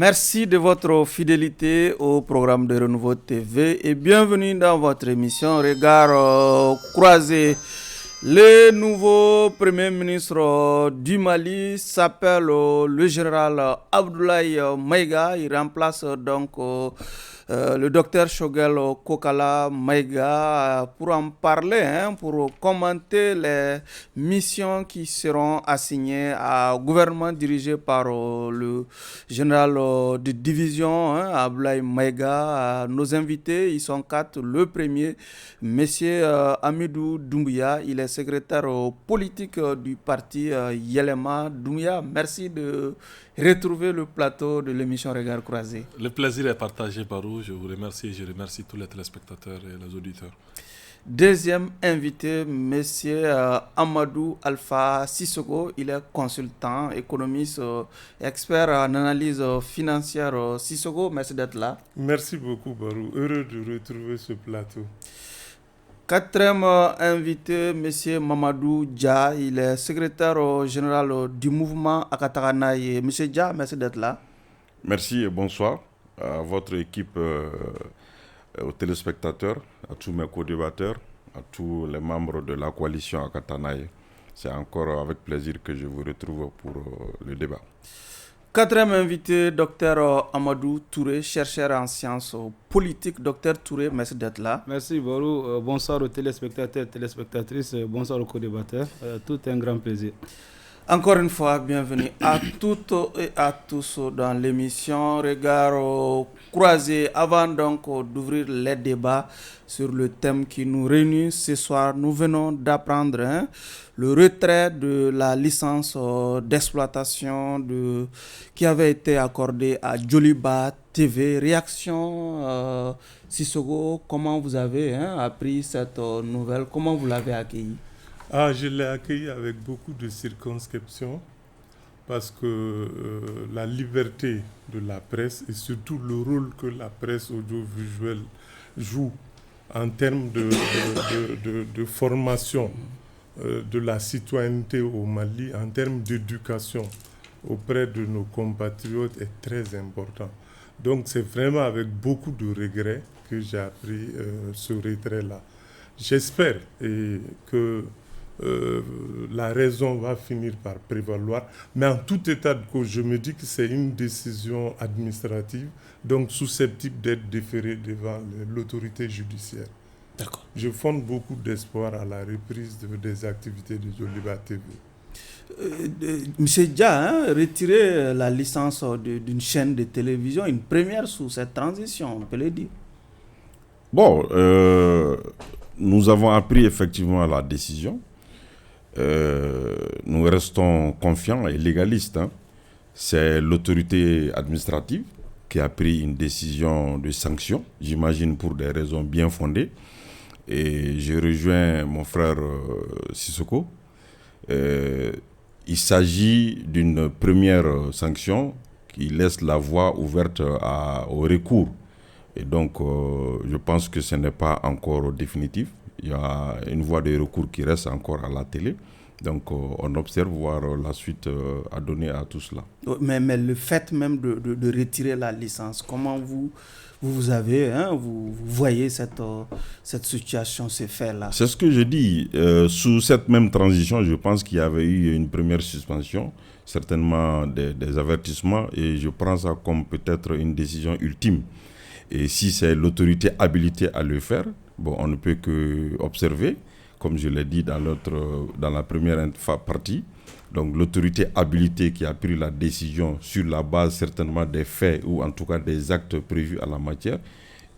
Merci de votre fidélité au programme de Renouveau TV et bienvenue dans votre émission Regard croisé. Le nouveau Premier ministre du Mali s'appelle le général Abdoulaye Maïga. Il remplace donc le docteur Choguel Kokala Maïga pour en parler, pour commenter les missions qui seront assignées au gouvernement dirigé par le général de division Abdoulaye Maïga. Nos invités, ils sont quatre. Le premier, monsieur Amidou Doumbouya, il est secrétaire politique du parti Yelema Doumbouya. Merci de retrouver le plateau de l'émission Regard croisé. Le plaisir est partagé, Barou. Je vous remercie et je remercie tous les téléspectateurs et les auditeurs. Deuxième invité, M. Amadou Alpha Sissoko. Il est consultant, économiste, expert en analyse financière. Sissoko, merci d'être là. Merci beaucoup, Barou. Heureux de retrouver ce plateau. Quatrième invité, M. Mamadou Dia. Il est secrétaire général du mouvement Akataranaye. M. Dia, merci d'être là. Merci et bonsoir à votre équipe, aux téléspectateurs, à tous mes co-débatteurs, à tous les membres de la coalition Akatanaye. C'est encore avec plaisir que je vous retrouve pour le débat. Quatrième invité, Dr Amadou Touré, chercheur en sciences politiques. Dr Touré, merci d'être là. Merci Barou. Bonsoir aux téléspectateurs et téléspectatrices. Bonsoir aux co-débatteurs. Tout un grand plaisir. Encore une fois, bienvenue à toutes et à tous dans l'émission Regard croisé. Avant donc d'ouvrir les débats sur le thème qui nous réunit ce soir, nous venons d'apprendre le retrait de la licence d'exploitation qui avait été accordée à Djoliba TV. Réaction, Sissoko, comment vous avez appris cette nouvelle? Comment vous l'avez accueillie? Je l'ai accueilli avec beaucoup de circonspection parce que la liberté de la presse et surtout le rôle que la presse audiovisuelle joue en termes de formation de la citoyenneté au Mali, en termes d'éducation auprès de nos compatriotes est très important. Donc c'est vraiment avec beaucoup de regrets que j'ai appris ce retrait-là. J'espère que la raison va finir par prévaloir, mais en tout état de cause, je me dis que c'est une décision administrative, donc susceptible d'être déférée devant l'autorité judiciaire. D'accord. Je fonde beaucoup d'espoir à la reprise des activités de Djoliba TV. Monsieur Dia, retirer la licence d'une chaîne de télévision, une première sous cette transition, on peut le dire. Bon, nous avons appris effectivement la décision. Nous restons confiants et légalistes. C'est l'autorité administrative qui a pris une décision de sanction, j'imagine pour des raisons bien fondées. Et je rejoins mon frère Sissoko. Il s'agit d'une première sanction qui laisse la voie ouverte au recours. Et donc, je pense que ce n'est pas encore définitif. Il y a une voie de recours qui reste encore à la télé. Donc, on observe voir la suite à donner à tout cela. Mais le fait même de retirer la licence, comment vous voyez cette situation se faire là? C'est ce que je dis. Sous cette même transition, je pense qu'il y avait eu une première suspension, certainement des avertissements, et je prends ça comme peut-être une décision ultime. Et si c'est l'autorité habilitée à le faire, bon, on ne peut que observer, comme je l'ai dit dans la première partie. Donc l'autorité habilitée qui a pris la décision sur la base certainement des faits ou en tout cas des actes prévus à la matière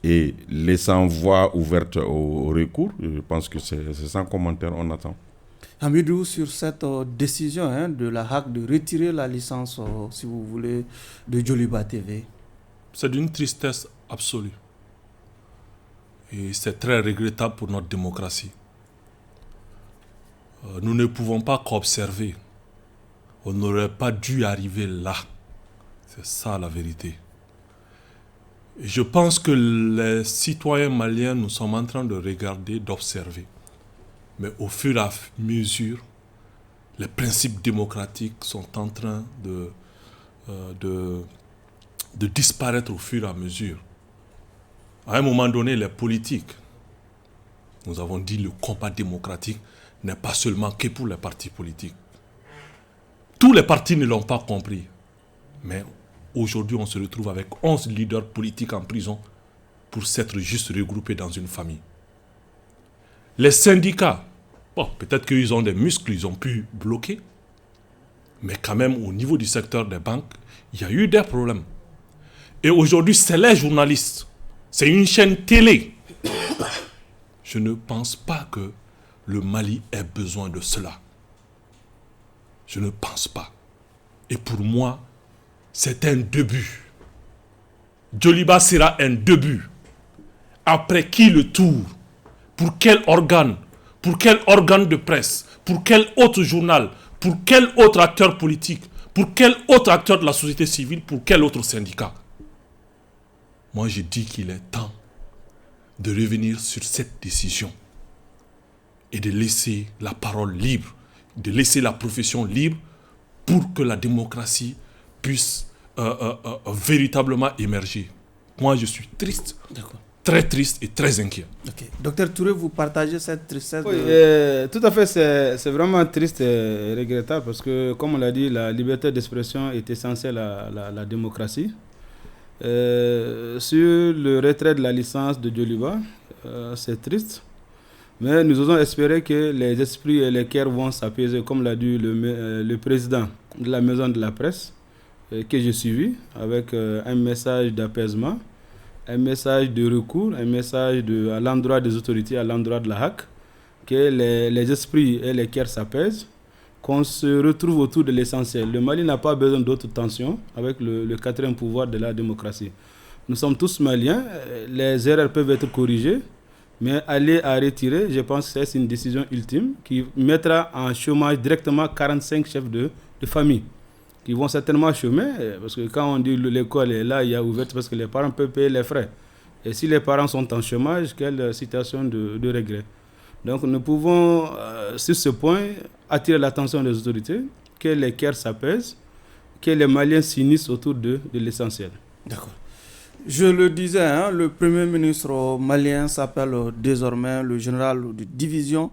et laissant voie ouverte au recours, je pense que c'est sans commentaire, on attend. Amidou, sur cette décision de la HAC de retirer la licence, si vous voulez, de Djoliba TV. C'est d'une tristesse absolue. Et c'est très regrettable pour notre démocratie. Nous ne pouvons pas qu'observer. On n'aurait pas dû arriver là. C'est ça la vérité. Et je pense que les citoyens maliens, nous sommes en train de regarder, d'observer. Mais au fur et à mesure, les principes démocratiques sont en train de disparaître au fur et à mesure. À un moment donné, les politiques, nous avons dit le combat démocratique n'est pas seulement que pour les partis politiques. Tous les partis ne l'ont pas compris. Mais aujourd'hui, on se retrouve avec 11 leaders politiques en prison pour s'être juste regroupés dans une famille. Les syndicats, bon, peut-être qu'ils ont des muscles, ils ont pu bloquer. Mais quand même, au niveau du secteur des banques, il y a eu des problèmes. Et aujourd'hui, c'est les journalistes. C'est une chaîne télé. Je ne pense pas que le Mali ait besoin de cela. Je ne pense pas. Et pour moi, c'est un début. Djoliba sera un début. Après qui le tour? Pour quel organe? Pour quel organe de presse? Pour quel autre journal? Pour quel autre acteur politique? Pour quel autre acteur de la société civile? Pour quel autre syndicat? Moi, je dis qu'il est temps de revenir sur cette décision et de laisser la parole libre, de laisser la profession libre pour que la démocratie puisse véritablement émerger. Moi, je suis triste, très triste et très inquiet. Okay. Docteur Touré, vous partagez cette tristesse? Oui, tout à fait, c'est vraiment triste et regrettable parce que, comme on l'a dit, la liberté d'expression est essentielle à la démocratie. Sur le retrait de la licence de Djoliba, c'est triste, mais nous osons espérer que les esprits et les cœurs vont s'apaiser, comme l'a dit le président de la maison de la presse, que j'ai suivi, avec un message d'apaisement, un message de recours, un message à l'endroit des autorités, à l'endroit de la HAC, que les esprits et les cœurs s'apaisent, qu'on se retrouve autour de l'essentiel. Le Mali n'a pas besoin d'autres tensions avec le quatrième pouvoir de la démocratie. Nous sommes tous maliens, les erreurs peuvent être corrigées, mais aller à retirer, je pense que c'est une décision ultime qui mettra en chômage directement 45 chefs de famille qui vont certainement chômer, parce que quand on dit l'école est là, il y a ouverte parce que les parents peuvent payer les frais. Et si les parents sont en chômage, quelle situation de regret. Donc nous pouvons, sur ce point, attirer l'attention des autorités, que les cœurs s'apaisent, que les Maliens s'unissent autour de l'essentiel. D'accord. Je le disais, le Premier ministre malien s'appelle désormais le général de division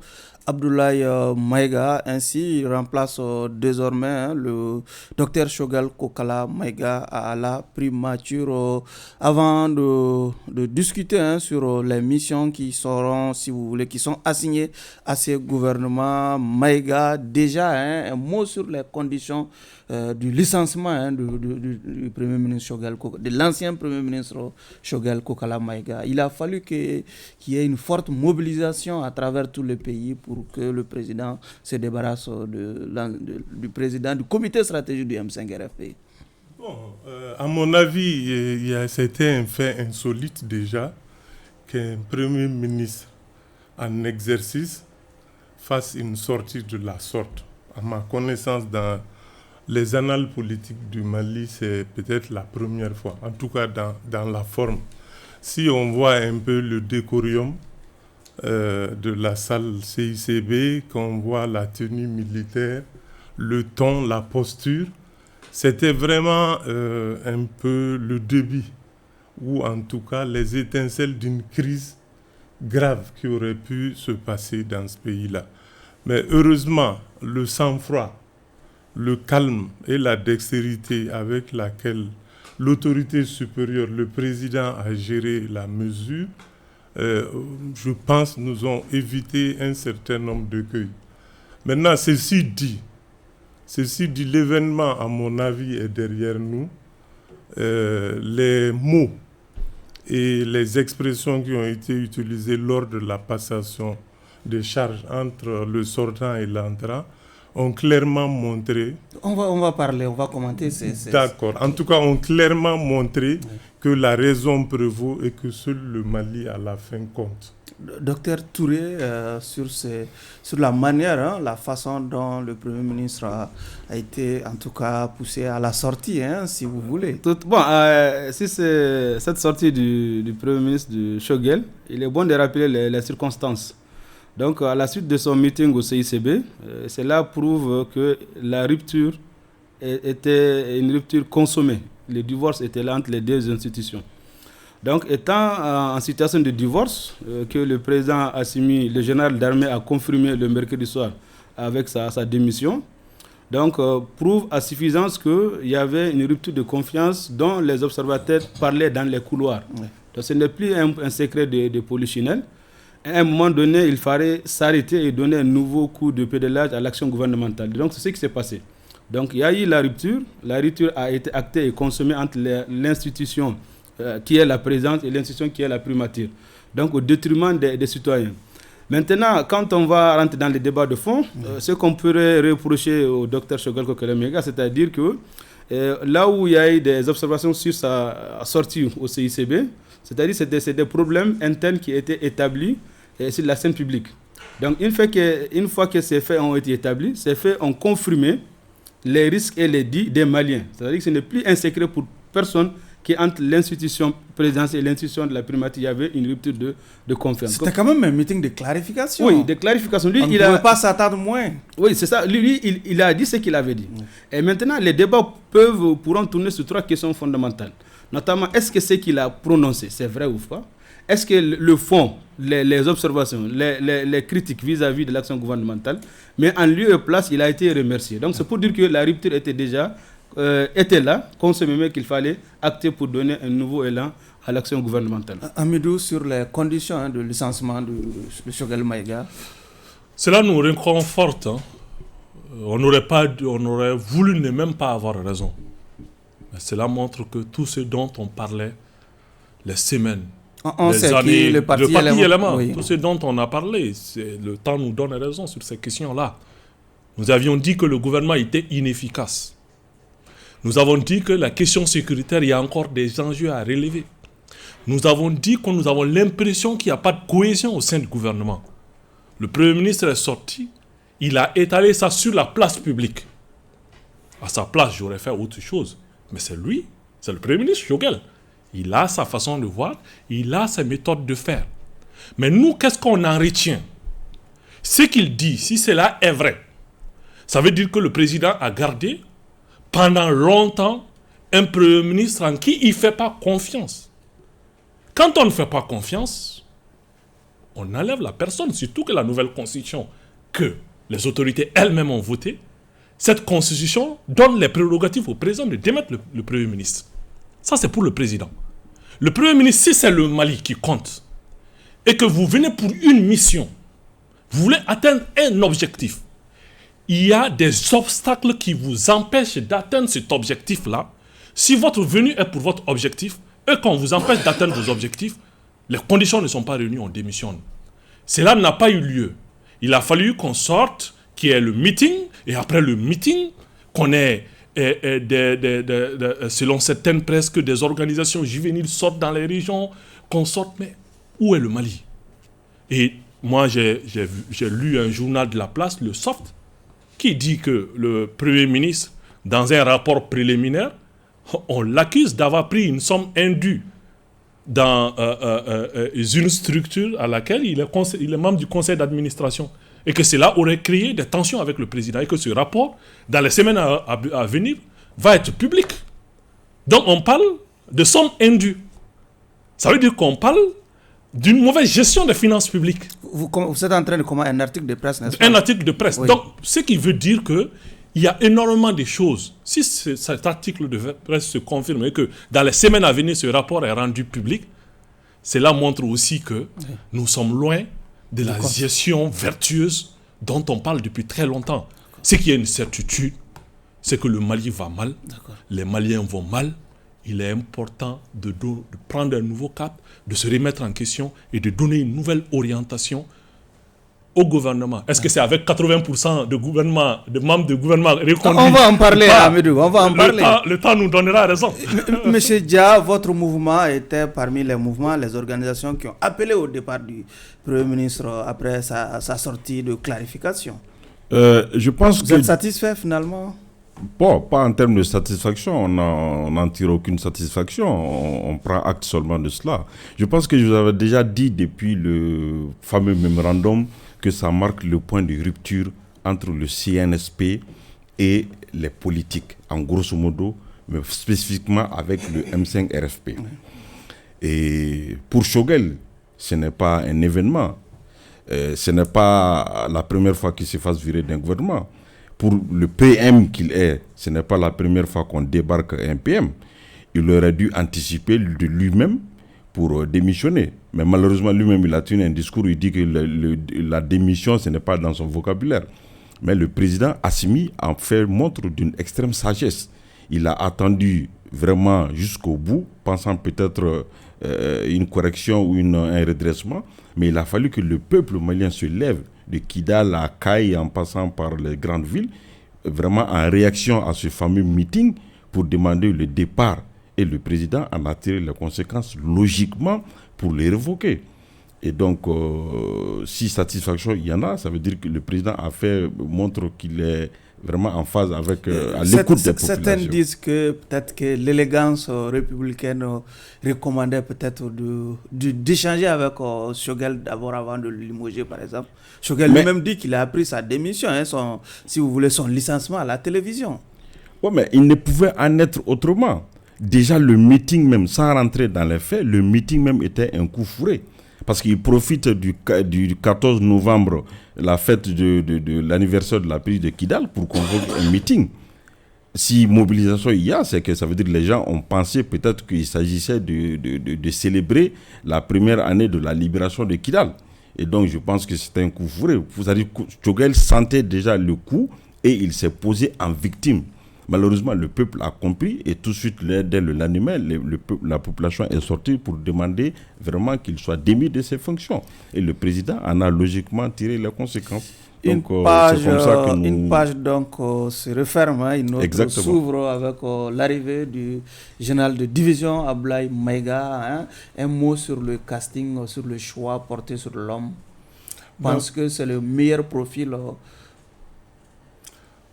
Abdoulaye Maïga. Ainsi, il remplace désormais le docteur Choguel Kokala Maïga à la primature. Avant de discuter sur les missions qui seront, si vous voulez, qui sont assignées à ce gouvernement Maïga, déjà un mot sur les conditions du licenciement du Premier ministre Choguel Kokala, de l'ancien Premier ministre Choguel Kokala Maïga. Il a fallu qu'il y ait une forte mobilisation à travers tout le pays pour que le président se débarrasse du président du comité stratégique du M5-RFP. Bon, à mon avis, c'était un fait insolite déjà qu'un Premier ministre en exercice fasse une sortie de la sorte. À ma connaissance, dans les annales politiques du Mali, c'est peut-être la première fois, en tout cas dans la forme. Si on voit un peu le décorium de la salle CICB, qu'on voit la tenue militaire, le ton, la posture, c'était vraiment un peu le début, ou en tout cas les étincelles d'une crise grave qui aurait pu se passer dans ce pays-là. Mais heureusement, le sang-froid, le calme et la dextérité avec laquelle l'autorité supérieure, le président, a géré la mesure, je pense, nous ont évité un certain nombre d'écueils. Maintenant, ceci dit, l'événement, à mon avis, est derrière nous. Les mots et les expressions qui ont été utilisées lors de la passation des charges entre le sortant et l'entrant ont clairement montré... On va parler, on va commenter. D'accord. En tout cas, ont clairement montré que la raison prévaut et que seul le Mali, à la fin, compte. Docteur Touré, sur la manière, la façon dont le Premier ministre a été, en tout cas, poussé à la sortie, si vous voulez. Si c'est cette sortie du Premier ministre de Choguel, il est bon de rappeler les circonstances. Donc, à la suite de son meeting au CICB, cela prouve que la rupture était une rupture consommée. le divorce était là entre les deux institutions. Donc, étant en situation de divorce, que le président Assimi, le général d'armée, a confirmé le mercredi soir avec sa démission, donc prouve à suffisance qu'il y avait une rupture de confiance dont les observateurs parlaient dans les couloirs. Ouais. Donc, ce n'est plus un secret de polichinelle. À un moment donné, il fallait s'arrêter et donner un nouveau coup de pédalage à l'action gouvernementale. Donc, c'est ce qui s'est passé. Donc, il y a eu la rupture. La rupture a été actée et consommée entre l'institution qui est la présidence et l'institution qui est la primature. Donc, au détriment des citoyens. Maintenant, quand on va rentrer dans les débats de fond, ce qu'on pourrait reprocher au docteur Choguel Kokelemega, c'est-à-dire que là où il y a eu des observations sur sa sortie au CICB, c'est-à-dire que c'est des problèmes internes qui étaient établis sur la scène publique. Donc, une fois que ces faits ont été établis, ces faits ont confirmé les risques et les dits des Maliens. C'est-à-dire que ce n'est plus un secret pour personne qu'entre l'institution présidentielle et l'institution de la primature, il y avait une rupture de confiance. C'était quand même un meeting de clarification. Oui, de clarification. Lui, on ne pouvait pas s'attendre moins. Oui, c'est ça. Lui, il a dit ce qu'il avait dit. Et maintenant, les débats pourront tourner sur 3 questions fondamentales. Notamment, est-ce que ce qu'il a prononcé, c'est vrai ou pas? Est-ce que le fond, les observations, les critiques vis-à-vis de l'action gouvernementale, mais en lieu et place, il a été remercié. Donc, c'est pour dire que la rupture était déjà là, qu'on se met qu'il fallait acter pour donner un nouveau élan à l'action gouvernementale. Amidou, sur les conditions de licenciement de Choguel Maïga. Cela nous réconforte. On aurait voulu ne même pas avoir raison. Mais cela montre que tout ce dont on parlait les semaines, les années, le parti élément, oui. Tout ce dont on a parlé, le temps nous donne raison sur ces questions-là. Nous avions dit que le gouvernement était inefficace. Nous avons dit que la question sécuritaire, il y a encore des enjeux à relever. Nous avons dit que nous avons l'impression qu'il n'y a pas de cohésion au sein du gouvernement. Le Premier ministre est sorti, il a étalé ça sur la place publique. À sa place, j'aurais fait autre chose. Mais c'est lui, c'est le Premier ministre Choguel. Il a sa façon de voir, il a sa méthode de faire. Mais nous, qu'est-ce qu'on en retient? Ce qu'il dit, si cela est vrai, ça veut dire que le président a gardé pendant longtemps un Premier ministre en qui il ne fait pas confiance. Quand on ne fait pas confiance, on enlève la personne, surtout que la nouvelle constitution que les autorités elles-mêmes ont votée, cette constitution donne les prérogatives au président de démettre le Premier ministre. Ça, c'est pour le président. Le Premier ministre, si c'est le Mali qui compte, et que vous venez pour une mission, vous voulez atteindre un objectif, il y a des obstacles qui vous empêchent d'atteindre cet objectif-là. Si votre venue est pour votre objectif, et qu'on vous empêche d'atteindre vos objectifs, les conditions ne sont pas réunies, on démissionne. Cela n'a pas eu lieu. Il a fallu qu'on sorte, qu'il y ait le meeting, et après le meeting, qu'on ait, selon certaines presque, des organisations juvéniles sortent dans les régions, qu'on sorte, mais où est le Mali? Et moi, j'ai lu un journal de la place, le Soft, qui dit que le Premier ministre, dans un rapport préliminaire, on l'accuse d'avoir pris une somme indue dans une structure à laquelle il est membre du conseil d'administration. Et que cela aurait créé des tensions avec le président. Et que ce rapport, dans les semaines à venir, va être public. Donc on parle de sommes indues. Ça veut dire qu'on parle d'une mauvaise gestion des finances publiques. Vous êtes en train de commenter un article de presse, n'est-ce pas? Un article de presse. Oui. Donc, ce qui veut dire qu'il y a énormément de choses. Si cet article de presse se confirme et que dans les semaines à venir, ce rapport est rendu public, cela montre aussi que nous sommes loin de la gestion vertueuse dont on parle depuis très longtemps. Ce qui est une certitude, c'est que le Mali va mal, les Maliens vont mal. Il est important de prendre un nouveau cap, de se remettre en question et de donner une nouvelle orientation au gouvernement. Est-ce que c'est avec 80% de membres du gouvernement reconduits? On va en parler, Amidou, on va en parler. Le temps nous donnera raison. Monsieur Dia, votre mouvement était parmi les mouvements, les organisations qui ont appelé au départ du Premier ministre après sa sortie de clarification. Je pense Vous êtes satisfait finalement? Bon, pas en termes de satisfaction, on n'en tire aucune satisfaction, on prend acte seulement de cela. Je pense que je vous avais déjà dit depuis le fameux mémorandum que ça marque le point de rupture entre le CNSP et les politiques. En grosso modo, mais spécifiquement avec le M5 RFP. Et pour Choguel, ce n'est pas un événement. Ce n'est pas la première fois qu'il se fasse virer d'un gouvernement. Pour le PM qu'il est, ce n'est pas la première fois qu'on débarque un PM. Il aurait dû anticiper de lui-même pour démissionner. Mais malheureusement, lui-même, il a tenu un discours où il dit que la démission, ce n'est pas dans son vocabulaire. Mais le président Assimi a fait montre d'une extrême sagesse. Il a attendu vraiment jusqu'au bout, pensant peut-être une correction ou un redressement. Mais il a fallu que le peuple malien se lève, de Kidal à Kaï en passant par les grandes villes, vraiment en réaction à ce fameux meeting pour demander le départ. Et le président en a tiré les conséquences logiquement pour les révoquer. Et donc, si satisfaction il y en a, ça veut dire que le président montre qu'il est vraiment en phase avec, à l'écoute des populations. Certains disent que peut-être que l'élégance républicaine recommandait peut-être d'échanger avec Choguel d'abord avant de le limoger, par exemple. Choguel lui-même dit qu'il a appris sa démission, si vous voulez, son licenciement à la télévision. Oui, mais il ne pouvait en être autrement. Déjà, le meeting même, sans rentrer dans les faits, le meeting même était un coup fourré. Parce qu'il profite du 14 novembre, la fête de l'anniversaire de la prise de Kidal, pour convoquer un meeting. Si mobilisation il y a, c'est que ça veut dire que les gens ont pensé peut-être qu'il s'agissait de célébrer la première année de la libération de Kidal. Et donc, je pense que c'était un coup fourré. Vous savez, Choguel sentait déjà le coup et il s'est posé en victime. Malheureusement, le peuple a compris et tout de suite, dès le lendemain, la population est sortie pour demander vraiment qu'il soit démis de ses fonctions. Et le président en a logiquement tiré les conséquences. Donc, une page donc se referme, une autre s'ouvre avec l'arrivée du général de division Abdoulaye Maïga. Un mot sur le casting, sur le choix porté sur l'homme. Je pense que c'est le meilleur profil.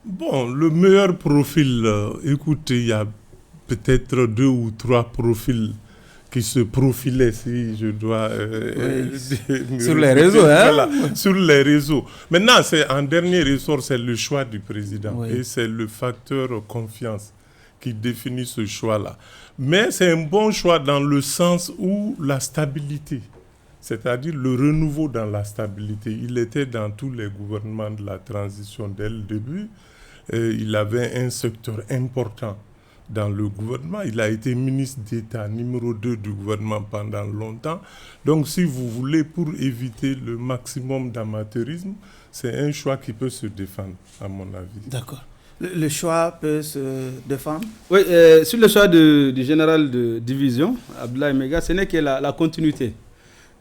Bon, le meilleur profil, écoutez, il y a peut-être 2 ou 3 profils qui se profilaient, si je dois... sur les réseaux, voilà, sur les réseaux. Maintenant, en dernier ressort, c'est le choix du président. Oui. Et c'est le facteur confiance qui définit ce choix-là. Mais c'est un bon choix dans le sens où la stabilité, c'est-à-dire le renouveau dans la stabilité, il était dans tous les gouvernements de la transition dès le début. Il avait un secteur important dans le gouvernement. Il a été ministre d'État numéro 2 du gouvernement pendant longtemps. Donc, si vous voulez, pour éviter le maximum d'amateurisme, c'est un choix qui peut se défendre, à mon avis. D'accord. Le choix peut se défendre? Oui, sur le choix du général de division, Abdoulaye Maïga, ce n'est que la continuité.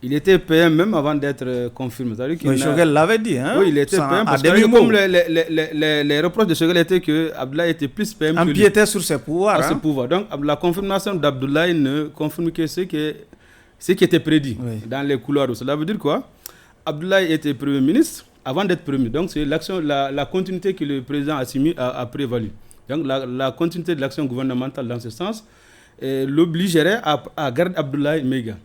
Il était PM même avant d'être confirmé. Choguel l'avait dit. Hein? Oui, il était PM parce que comme les reproches de Choguel étaient que Abdoulaye était plus PM que lui. Empiétait sur ses pouvoirs. Donc la confirmation d'Abdoulaye ne confirme que ce qui était prédit dans les couloirs. Cela veut dire quoi? Abdoulaye était Premier ministre avant d'être Premier. Donc c'est la continuité que le président Assimi a prévalu. Donc la continuité de l'action gouvernementale dans ce sens l'obligerait à garder Abdoulaye Maïga.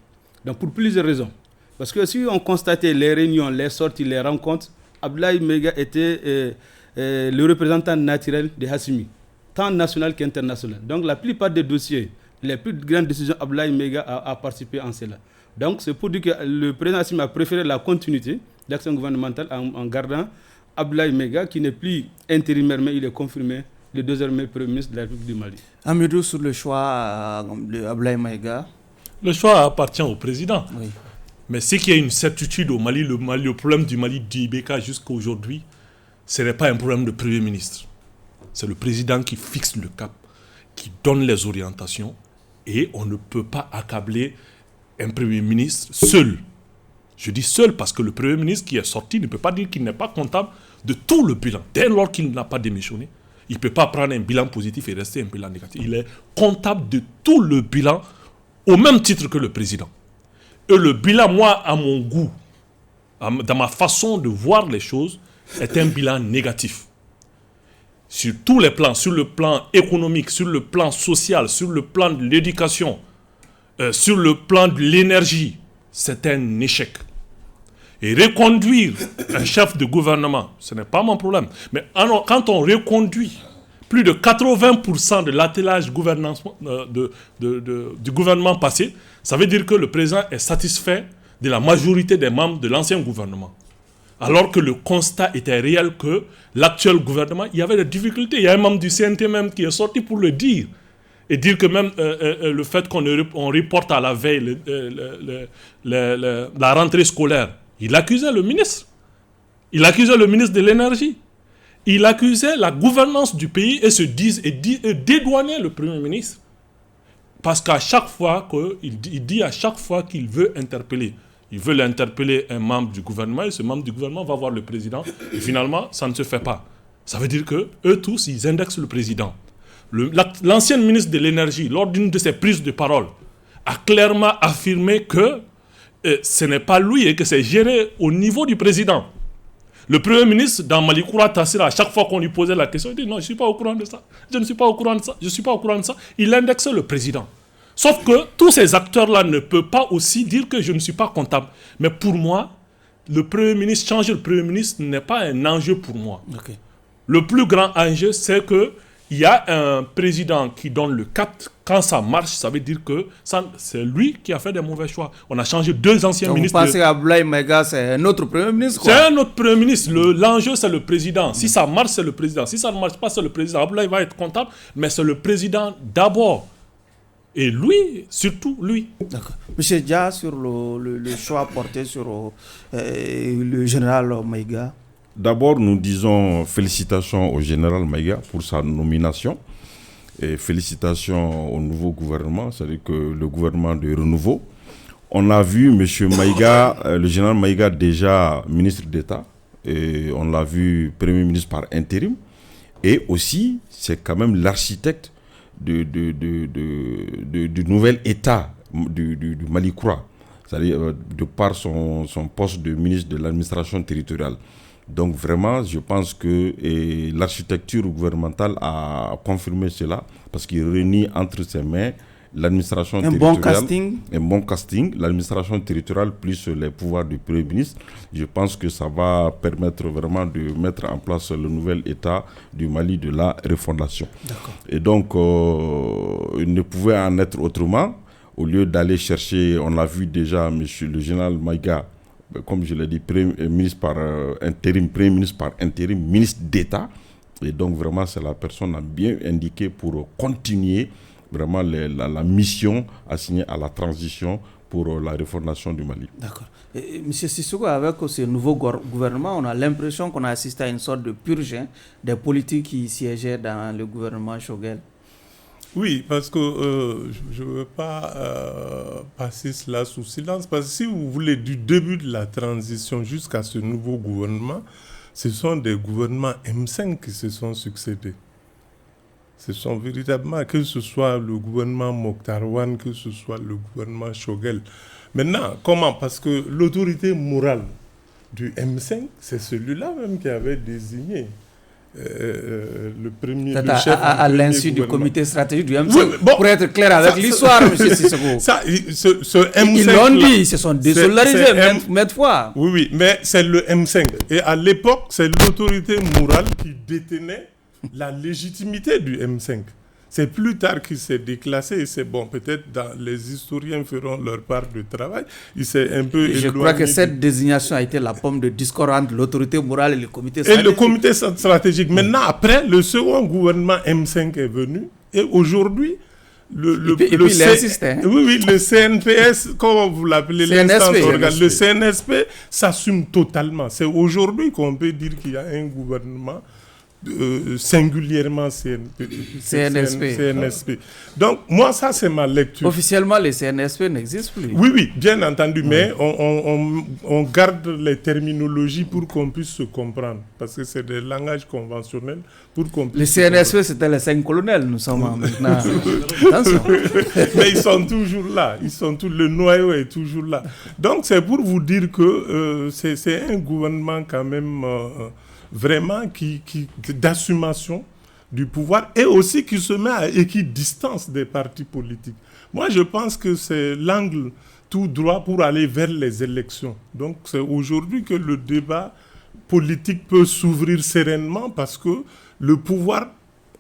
Donc pour plusieurs raisons. Parce que si on constatait les réunions, les sorties, les rencontres, Abdoulaye Maïga était le représentant naturel de Assimi, tant national qu'international. Donc la plupart des dossiers, les plus grandes décisions, Abdoulaye Maïga a participé en cela. Donc c'est pour dire que le président Assimi a préféré la continuité de l'action gouvernementale en gardant Abdoulaye Maïga, qui n'est plus intérimaire, mais il est confirmé le deuxième Premier ministre de la République du Mali. Amidou, sur le choix de Abdoulaye Maïga. Le choix appartient au président. Oui. Mais c'est qu'il y a une certitude au Mali, le problème du Mali d'Ibeka jusqu'à aujourd'hui, ce n'est pas un problème de Premier ministre. C'est le président qui fixe le cap, qui donne les orientations, et on ne peut pas accabler un Premier ministre seul. Je dis seul parce que le Premier ministre qui est sorti ne peut pas dire qu'il n'est pas comptable de tout le bilan. Dès lors qu'il n'a pas démissionné, il ne peut pas prendre un bilan positif et rester un bilan négatif. Il est comptable de tout le bilan au même titre que le président. Et le bilan, moi, à mon goût, dans ma façon de voir les choses, est un bilan négatif. Sur tous les plans, sur le plan économique, sur le plan social, sur le plan de l'éducation, sur le plan de l'énergie, c'est un échec. Et reconduire un chef de gouvernement, ce n'est pas mon problème. Mais alors, quand on reconduit plus de 80% de l'attelage du gouvernement passé, ça veut dire que le président est satisfait de la majorité des membres de l'ancien gouvernement. Alors que le constat était réel que l'actuel gouvernement, il y avait des difficultés. Il y a un membre du CNT même qui est sorti pour le dire. Et dire que même le fait qu'on reporte à la veille la rentrée scolaire, il accusait le ministre. Il accusait le ministre de l'énergie. Il accusait la gouvernance du pays et dédouanait le Premier ministre. Parce qu'à chaque fois il dit à chaque fois qu'il veut interpeller. Il veut interpeller un membre du gouvernement et ce membre du gouvernement va voir le président. Et finalement, ça ne se fait pas. Ça veut dire que eux tous, ils indexent le président. L'ancien ministre de l'énergie, lors d'une de ses prises de parole, a clairement affirmé que ce n'est pas lui et que c'est géré au niveau du président. Le Premier ministre, dans Malikoura Tassira, à chaque fois qu'on lui posait la question, il dit non, je ne suis pas au courant de ça, je ne suis pas au courant de ça, je ne suis pas au courant de ça. Il indexait le président. Sauf que tous ces acteurs-là ne peuvent pas aussi dire que je ne suis pas comptable. Mais pour moi, le Premier ministre, changer le Premier ministre n'est pas un enjeu pour moi. Okay. Le plus grand enjeu, c'est que il y a un président qui donne le cap. Quand ça marche, ça veut dire que c'est lui qui a fait des mauvais choix. On a changé 2 anciens donc ministres. Vous pensez qu'Abdoulaye Maïga, c'est un autre Premier ministre, quoi? C'est un autre Premier ministre. L'enjeu, c'est le président. Si ça marche, c'est le président. Si ça ne marche pas, c'est le président. Abdoulaye va être comptable, mais c'est le président d'abord. Et lui, surtout lui. D'accord. Monsieur Dia, sur le choix porté sur le général Maïga. D'abord, nous disons félicitations au général Maïga pour sa nomination et félicitations au nouveau gouvernement, c'est-à-dire que le gouvernement de renouveau. On a vu M. Maïga, le général Maïga déjà ministre d'État, et on l'a vu Premier ministre par intérim, et aussi c'est quand même l'architecte du nouvel État du Malikoura, c'est-à-dire de par son poste de ministre de l'administration territoriale. Donc vraiment, je pense que l'architecture gouvernementale a confirmé cela parce qu'il réunit entre ses mains l'administration territoriale. Un bon casting. L'administration territoriale plus les pouvoirs du Premier ministre. Je pense que ça va permettre vraiment de mettre en place le nouvel État du Mali de la refondation. D'accord. Et donc, il ne pouvait en être autrement. Au lieu d'aller chercher, on l'a vu déjà, monsieur le général Maïga, comme je l'ai dit, Premier ministre par intérim, ministre d'État. Et donc, vraiment, c'est la personne bien indiquée pour continuer vraiment la mission assignée à la transition pour la refondation du Mali. D'accord. Monsieur Sissoko, avec ce nouveau gouvernement, on a l'impression qu'on a assisté à une sorte de purge des politiques qui siégeaient dans le gouvernement Choguel. Oui, parce que je ne veux pas passer cela sous silence, parce que si vous voulez, du début de la transition jusqu'à ce nouveau gouvernement, ce sont des gouvernements M5 qui se sont succédés. Ce sont véritablement, que ce soit le gouvernement Mokhtar Wane, que ce soit le gouvernement Choguel. Maintenant, comment? Parce que l'autorité morale du M5, c'est celui-là même qui avait désigné le chef à l'insu du comité stratégique du M5. Oui, bon, pour être clair avec l'histoire, M. Sissoko. Ils l'ont dit, ils se sont désolidarisés maintes fois. Oui, mais c'est le M5. Et à l'époque, c'est l'autorité morale qui détenait la légitimité du M5. C'est plus tard qu'il s'est déclassé et c'est bon, peut-être les historiens feront leur part de travail. Il s'est un peu éloigné. Je crois que cette désignation a été la pomme de discorde entre l'autorité morale et le comité stratégique. Et le comité stratégique. Maintenant, après, le second gouvernement M5 est venu et aujourd'hui, il insiste. Le CNPS, comment vous l'appelez, le CNSP s'assume totalement. C'est aujourd'hui qu'on peut dire qu'il y a un gouvernement singulièrement CNSP. Donc, moi, ça, c'est ma lecture. Officiellement, les CNSP n'existent plus. Oui, bien entendu, mais on garde les terminologies pour qu'on puisse se comprendre, parce que c'est des langages conventionnels pour qu'on puisse. Les CNSP, c'était les 5 colonels, nous sommes maintenant. Attention. Mais ils sont toujours là, le noyau est toujours là. Donc, c'est pour vous dire que c'est un gouvernement quand même... vraiment d'assumation du pouvoir et aussi qui se met à équidistance des partis politiques. Moi, je pense que c'est l'angle tout droit pour aller vers les élections. Donc, c'est aujourd'hui que le débat politique peut s'ouvrir sereinement parce que le pouvoir,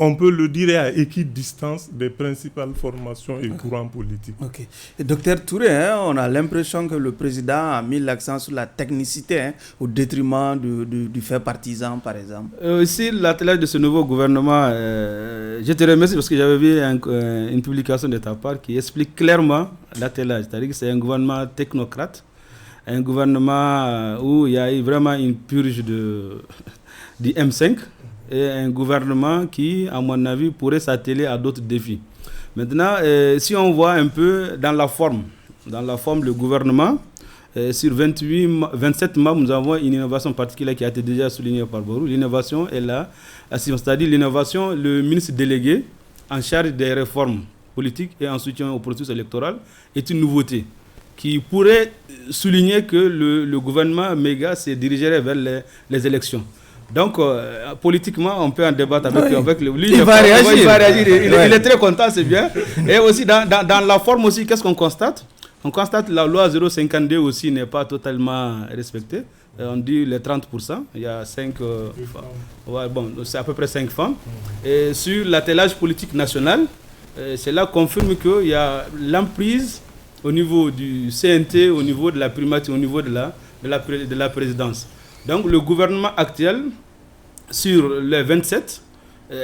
on peut le dire, à équidistance des principales formations et courants politiques. Ok. Et Docteur Touré, on a l'impression que le président a mis l'accent sur la technicité au détriment du fait partisan, par exemple. Ici, l'attelage de ce nouveau gouvernement, je te remercie parce que j'avais vu une publication de ta part qui explique clairement l'attelage. C'est-à-dire que c'est un gouvernement technocrate, un gouvernement où il y a eu vraiment une purge du M5 et un gouvernement qui, à mon avis, pourrait s'atteler à d'autres défis. Maintenant, si on voit un peu dans la forme le gouvernement, sur 27 membres, nous avons une innovation particulière qui a été déjà soulignée par Borou. L'innovation est là, c'est-à-dire l'innovation, le ministre délégué en charge des réformes politiques et en soutien au processus électoral est une nouveauté qui pourrait souligner que le gouvernement méga se dirigerait vers les élections. Donc, politiquement, on peut en débattre avec lui. Il va réagir. Il est très content, c'est bien. Et aussi, dans la forme aussi, qu'est-ce qu'on constate ? On constate que la loi 052 aussi n'est pas totalement respectée. On dit les 30%. Il y a 5 c'est à peu près 5 femmes. Et sur l'attelage politique national, cela confirme qu'il y a l'emprise au niveau du CNT, au niveau de la primature, au niveau de la présidence. Donc le gouvernement actuel, sur les 27,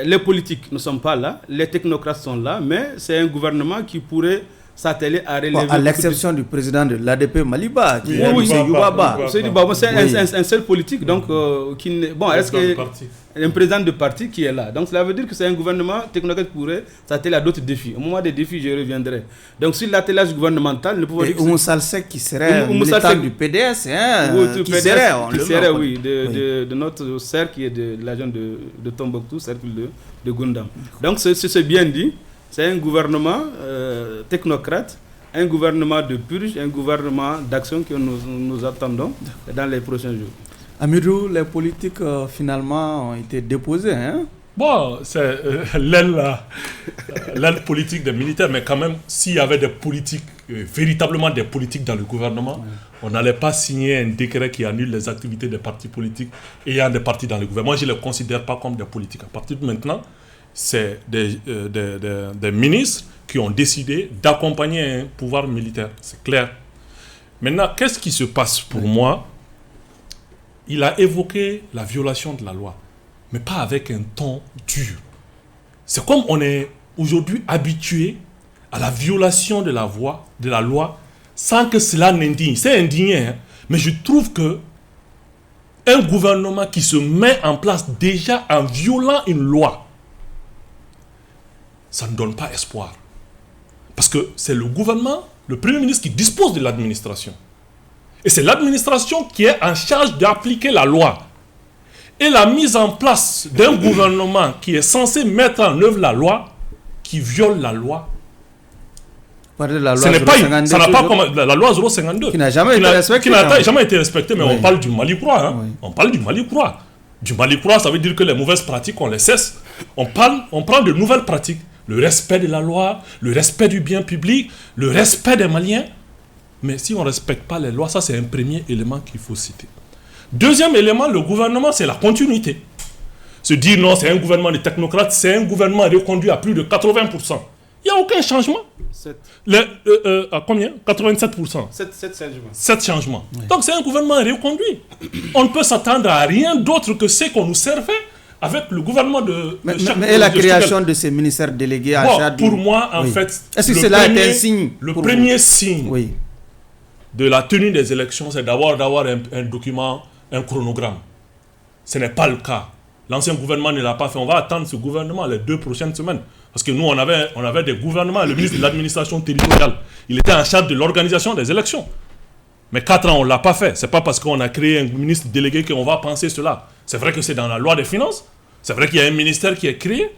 les politiques ne sont pas là, les technocrates sont là, mais c'est un gouvernement qui pourrait s'atteler à relever... à l'exception du président de l'ADP Maliba, qui est Youbaba. C'est un seul politique, donc est-ce que un président de parti qui est là. Donc cela veut dire que c'est un gouvernement technocrate qui pourrait s'atteler à d'autres défis. Au moment des défis, je reviendrai. Donc sur l'attelage gouvernemental, nous pouvons dire que Moussa Seck qui serait militant du PDS, de notre cercle qui est de l'agent de Tombouctou, cercle de Gundam. Donc c'est bien dit. C'est un gouvernement technocrate, un gouvernement de purge, un gouvernement d'action que nous attendons dans les prochains jours. Amirou, les politiques finalement ont été déposées. Bon, c'est l'aile politique des militaires, mais quand même, s'il y avait des politiques, véritablement des politiques dans le gouvernement, on n'allait pas signer un décret qui annule les activités des partis politiques ayant des partis dans le gouvernement. Moi, je ne les considère pas comme des politiques. À partir de maintenant, c'est des ministres qui ont décidé d'accompagner un pouvoir militaire. C'est clair. Maintenant, qu'est-ce qui se passe pour moi ? Il a évoqué la violation de la loi, mais pas avec un ton dur. C'est comme on est aujourd'hui habitué à la violation de la loi sans que cela n'indigne. C'est indigné, mais je trouve que un gouvernement qui se met en place déjà en violant une loi, ça ne donne pas espoir. Parce que c'est le gouvernement, le Premier ministre qui dispose de l'administration. Et c'est l'administration qui est en charge d'appliquer la loi. Et la mise en place d'un gouvernement qui est censé mettre en œuvre la loi, qui viole la loi. Ce n'est pas comme la loi 052. Qui n'a jamais été respectée. Qui n'a jamais été respectée, mais on parle du Mali-Croix. On parle du Mali-Croix. Du Mali-Croix, ça veut dire que les mauvaises pratiques, on les cesse. On prend de nouvelles pratiques. Le respect de la loi, le respect du bien public, le respect des Maliens. Mais si on ne respecte pas les lois, ça c'est un premier élément qu'il faut citer. Deuxième élément, le gouvernement, c'est la continuité. Se dire non, c'est un gouvernement de technocrates, c'est un gouvernement reconduit à plus de 80%. Il n'y a aucun changement. À combien ? 87%. 7 changements. Oui. Donc c'est un gouvernement reconduit. On ne peut s'attendre à rien d'autre que ce qu'on nous servait avec le gouvernement de... Mais la création de ces ministères délégués à charge... Pour moi, en fait... Est-ce que cela est un signe ? Le premier signe de la tenue des élections, c'est d'avoir un document, un chronogramme. Ce n'est pas le cas. L'ancien gouvernement ne l'a pas fait. On va attendre ce gouvernement les 2 prochaines semaines. Parce que nous, on avait des gouvernements, le ministre de l'administration territoriale, il était en charge de l'organisation des élections. Mais 4 ans, on ne l'a pas fait. Ce n'est pas parce qu'on a créé un ministre délégué qu'on va penser cela. C'est vrai que c'est dans la loi des finances. C'est vrai qu'il y a un ministère qui est créé.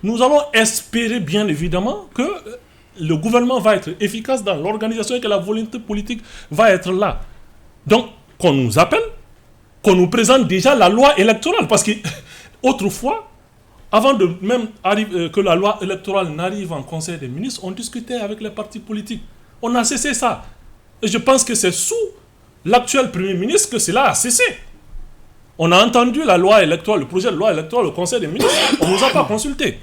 Nous allons espérer, bien évidemment, que le gouvernement va être efficace dans l'organisation et que la volonté politique va être là. Donc, qu'on nous appelle, qu'on nous présente déjà la loi électorale. Parce qu'autrefois, avant de même que la loi électorale n'arrive en conseil des ministres, on discutait avec les partis politiques. On a cessé ça. Et je pense que c'est sous l'actuel Premier ministre que cela a cessé. On a entendu la loi électorale, le projet de loi électorale au Conseil des ministres. On ne nous a pas consultés.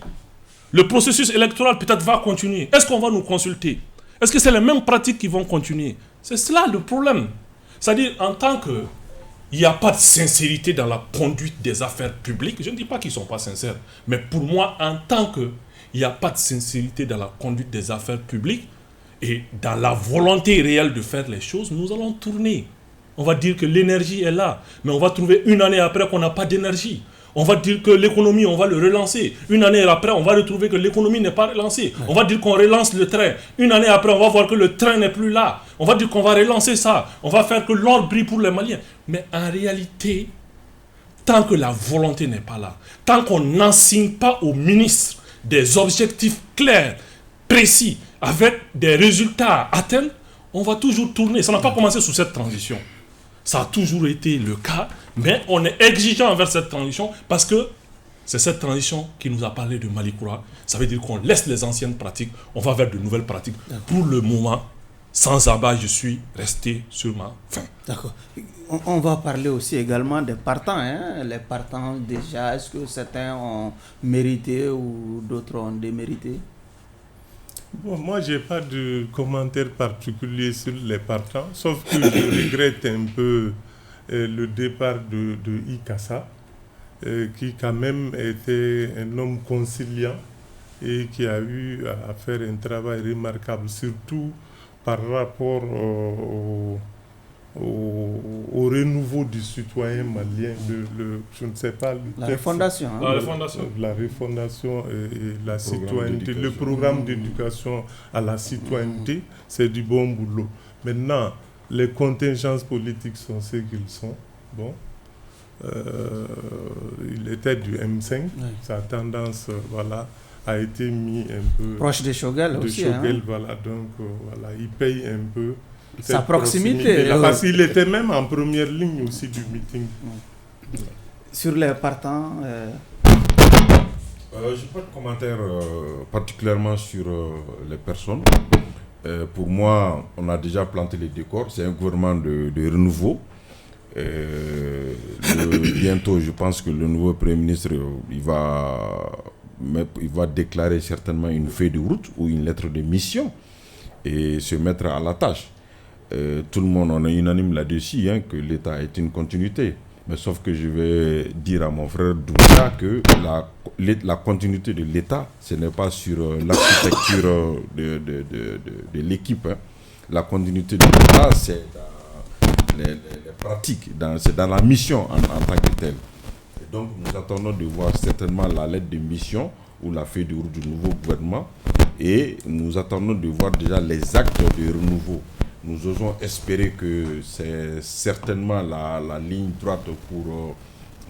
Le processus électoral peut-être va continuer. Est-ce qu'on va nous consulter? Est-ce que c'est les mêmes pratiques qui vont continuer? C'est cela le problème. C'est-à-dire, en tant que il n'y a pas de sincérité dans la conduite des affaires publiques, je ne dis pas qu'ils ne sont pas sincères, mais pour moi, en tant que il n'y a pas de sincérité dans la conduite des affaires publiques et dans la volonté réelle de faire les choses, nous allons tourner. On va dire que l'énergie est là, mais on va trouver une année après qu'on n'a pas d'énergie. On va dire que l'économie, on va le relancer. Une année après, on va retrouver que l'économie n'est pas relancée. On va dire qu'on relance le train. Une année après, on va voir que le train n'est plus là. On va dire qu'on va relancer ça. On va faire que l'or brille pour les Maliens. Mais en réalité, tant que la volonté n'est pas là, tant qu'on n'assigne pas au ministre des objectifs clairs, précis, avec des résultats à atteindre, on va toujours tourner. Ça n'a pas commencé sous cette transition. Ça a toujours été le cas, mais on est exigeant envers cette transition parce que c'est cette transition qui nous a parlé de Malikoura. Ça veut dire qu'on laisse les anciennes pratiques, on va vers de nouvelles pratiques. Pour le moment, sans abat, je suis resté sur ma faim. D'accord. On va parler aussi également des partants. Les partants, déjà, est-ce que certains ont mérité ou d'autres ont démérité? Bon, moi, je n'ai pas de commentaire particulier sur les partants, sauf que je regrette un peu le départ de Ikassa, qui quand même était un homme conciliant et qui a eu à faire un travail remarquable, surtout par rapport au renouveau du citoyen malien, je ne sais pas, la refondation. La refondation et la citoyenneté, le programme d'éducation à la citoyenneté, c'est du bon boulot. Maintenant, les contingences politiques sont ce qu'ils sont. Bon, il était du M5, sa tendance, a été mis un peu proche de Choguel aussi. Voilà, donc voilà, il paye un peu. Sa proximité. Parce qu'il était même en première ligne aussi du meeting. Sur les partants je n'ai pas de commentaire particulièrement sur les personnes. Pour moi, on a déjà planté les décors. C'est un gouvernement de renouveau. Bientôt, je pense que le nouveau Premier ministre, il va déclarer certainement une feuille de route ou une lettre de mission et se mettre à la tâche. Tout le monde, on est unanime là-dessus, que l'État est une continuité. Mais sauf que je vais dire à mon frère Doumbia que la continuité de l'État, ce n'est pas sur l'architecture de l'équipe. La continuité de l'État, c'est dans les pratiques, c'est dans la mission en tant que telle. Et donc nous attendons de voir certainement la lettre de mission ou la feuille de route du nouveau gouvernement. Et nous attendons de voir déjà les actes de renouveau. Nous osons espérer que c'est certainement la ligne droite pour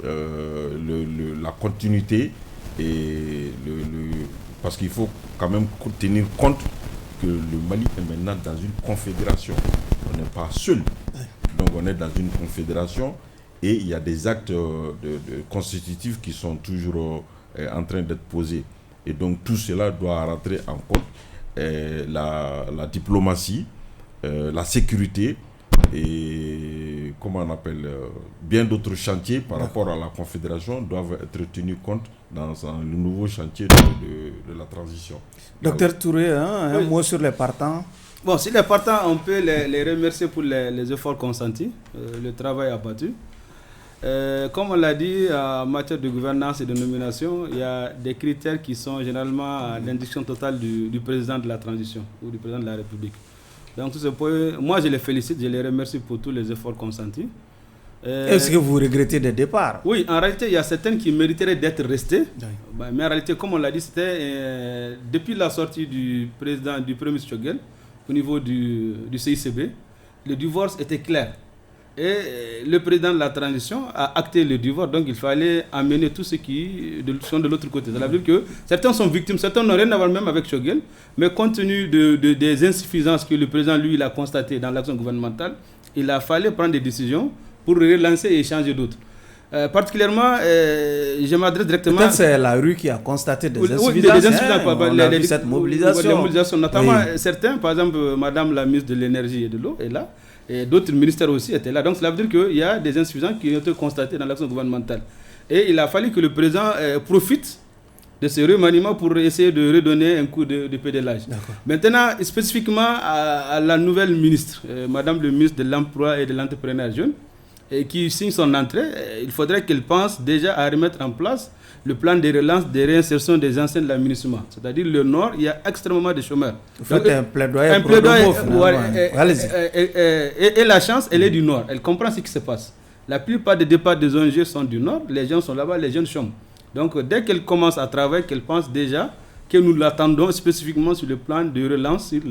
la continuité et parce qu'il faut quand même tenir compte que le Mali est maintenant dans une confédération. On n'est pas seul. Donc on est dans une confédération et il y a des actes constitutifs qui sont toujours en train d'être posés. Et donc tout cela doit rentrer en compte. La diplomatie, la sécurité et comment on appelle bien d'autres chantiers par rapport à la confédération doivent être tenus compte dans le nouveau chantier de la transition. Docteur Touré, un mot sur les partants. Bon, si les partants, on peut les remercier pour les efforts consentis, le travail abattu. Comme on l'a dit, en matière de gouvernance et de nomination, il y a des critères qui sont généralement à l'indiction totale du président de la transition ou du président de la République. Donc, tous ces points, moi je les félicite, je les remercie pour tous les efforts consentis. Est-ce que vous regrettez des départs? Oui, en réalité, il y a certaines qui mériteraient d'être restées. Oui. Mais en réalité, comme on l'a dit, c'était depuis la sortie du Premier ministre Choguel, au niveau du CICB, le divorce était clair. Et le président de la transition a acté le divorce, donc il fallait amener tous ceux qui sont de l'autre côté. Ça veut dire que certains sont victimes, certains n'ont rien à voir même avec Choguel, mais compte tenu des insuffisances que le président, lui, il a constatées dans l'action gouvernementale, il a fallu prendre des décisions pour relancer et changer d'autres. Particulièrement, je m'adresse directement... Peut-être c'est la rue qui a constaté des insuffisances. On a vu cette mobilisation. Notamment certains, par exemple, Madame la ministre de l'Énergie et de l'Eau est là. Et d'autres ministères aussi étaient là. Donc cela veut dire qu'il y a des insuffisances qui ont été constatées dans l'action gouvernementale. Et il a fallu que le président profite de ce remaniement pour essayer de redonner un coup de pédalage. Maintenant, spécifiquement à la nouvelle ministre, Madame le ministre de l'Emploi et de l'Entrepreneuriat jeune, qui signe son entrée, il faudrait qu'elle pense déjà à remettre en place le plan de relance de réinsertion des anciens de l'administration. C'est-à-dire le Nord, il y a extrêmement de chômeurs. Vous faites un plaidoyer un pour plaidoyer, allez-y. Et la chance, elle est du Nord. Elle comprend ce qui se passe. La plupart des départs des ONG sont du Nord. Les gens sont là-bas, les jeunes chôment. Donc, dès qu'elle commence à travailler, qu'elle pense déjà que nous l'attendons spécifiquement sur le plan de relance, sur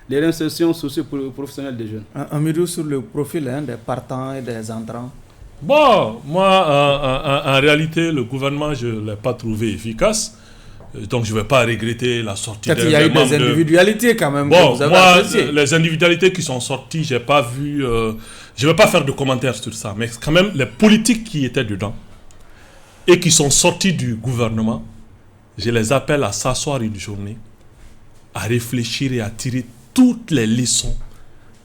les réinsertions socio-professionnelles des jeunes. Un milieu sur le profil des partants et des entrants. Bon, moi, en réalité, le gouvernement, je ne l'ai pas trouvé efficace. Donc, je ne vais pas regretter la sortie des membres. Il y a eu des individualités quand même. Bon, que vous avez moi, appréciées. Les individualités qui sont sorties, je n'ai pas vu... je ne vais pas faire de commentaires sur ça. Mais quand même, les politiques qui étaient dedans et qui sont sortis du gouvernement, je les appelle à s'asseoir une journée, à réfléchir et à tirer toutes les leçons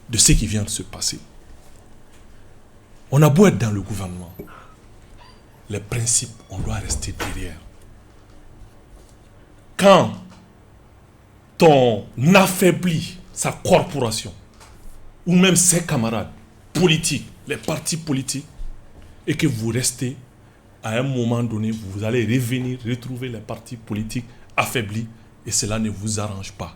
de ce qui vient de se passer. On a beau être dans le gouvernement, les principes, on doit rester derrière. Quand on affaiblit sa corporation, ou même ses camarades politiques, les partis politiques, et que vous restez, à un moment donné, vous allez revenir, retrouver les partis politiques affaiblis, et cela ne vous arrange pas.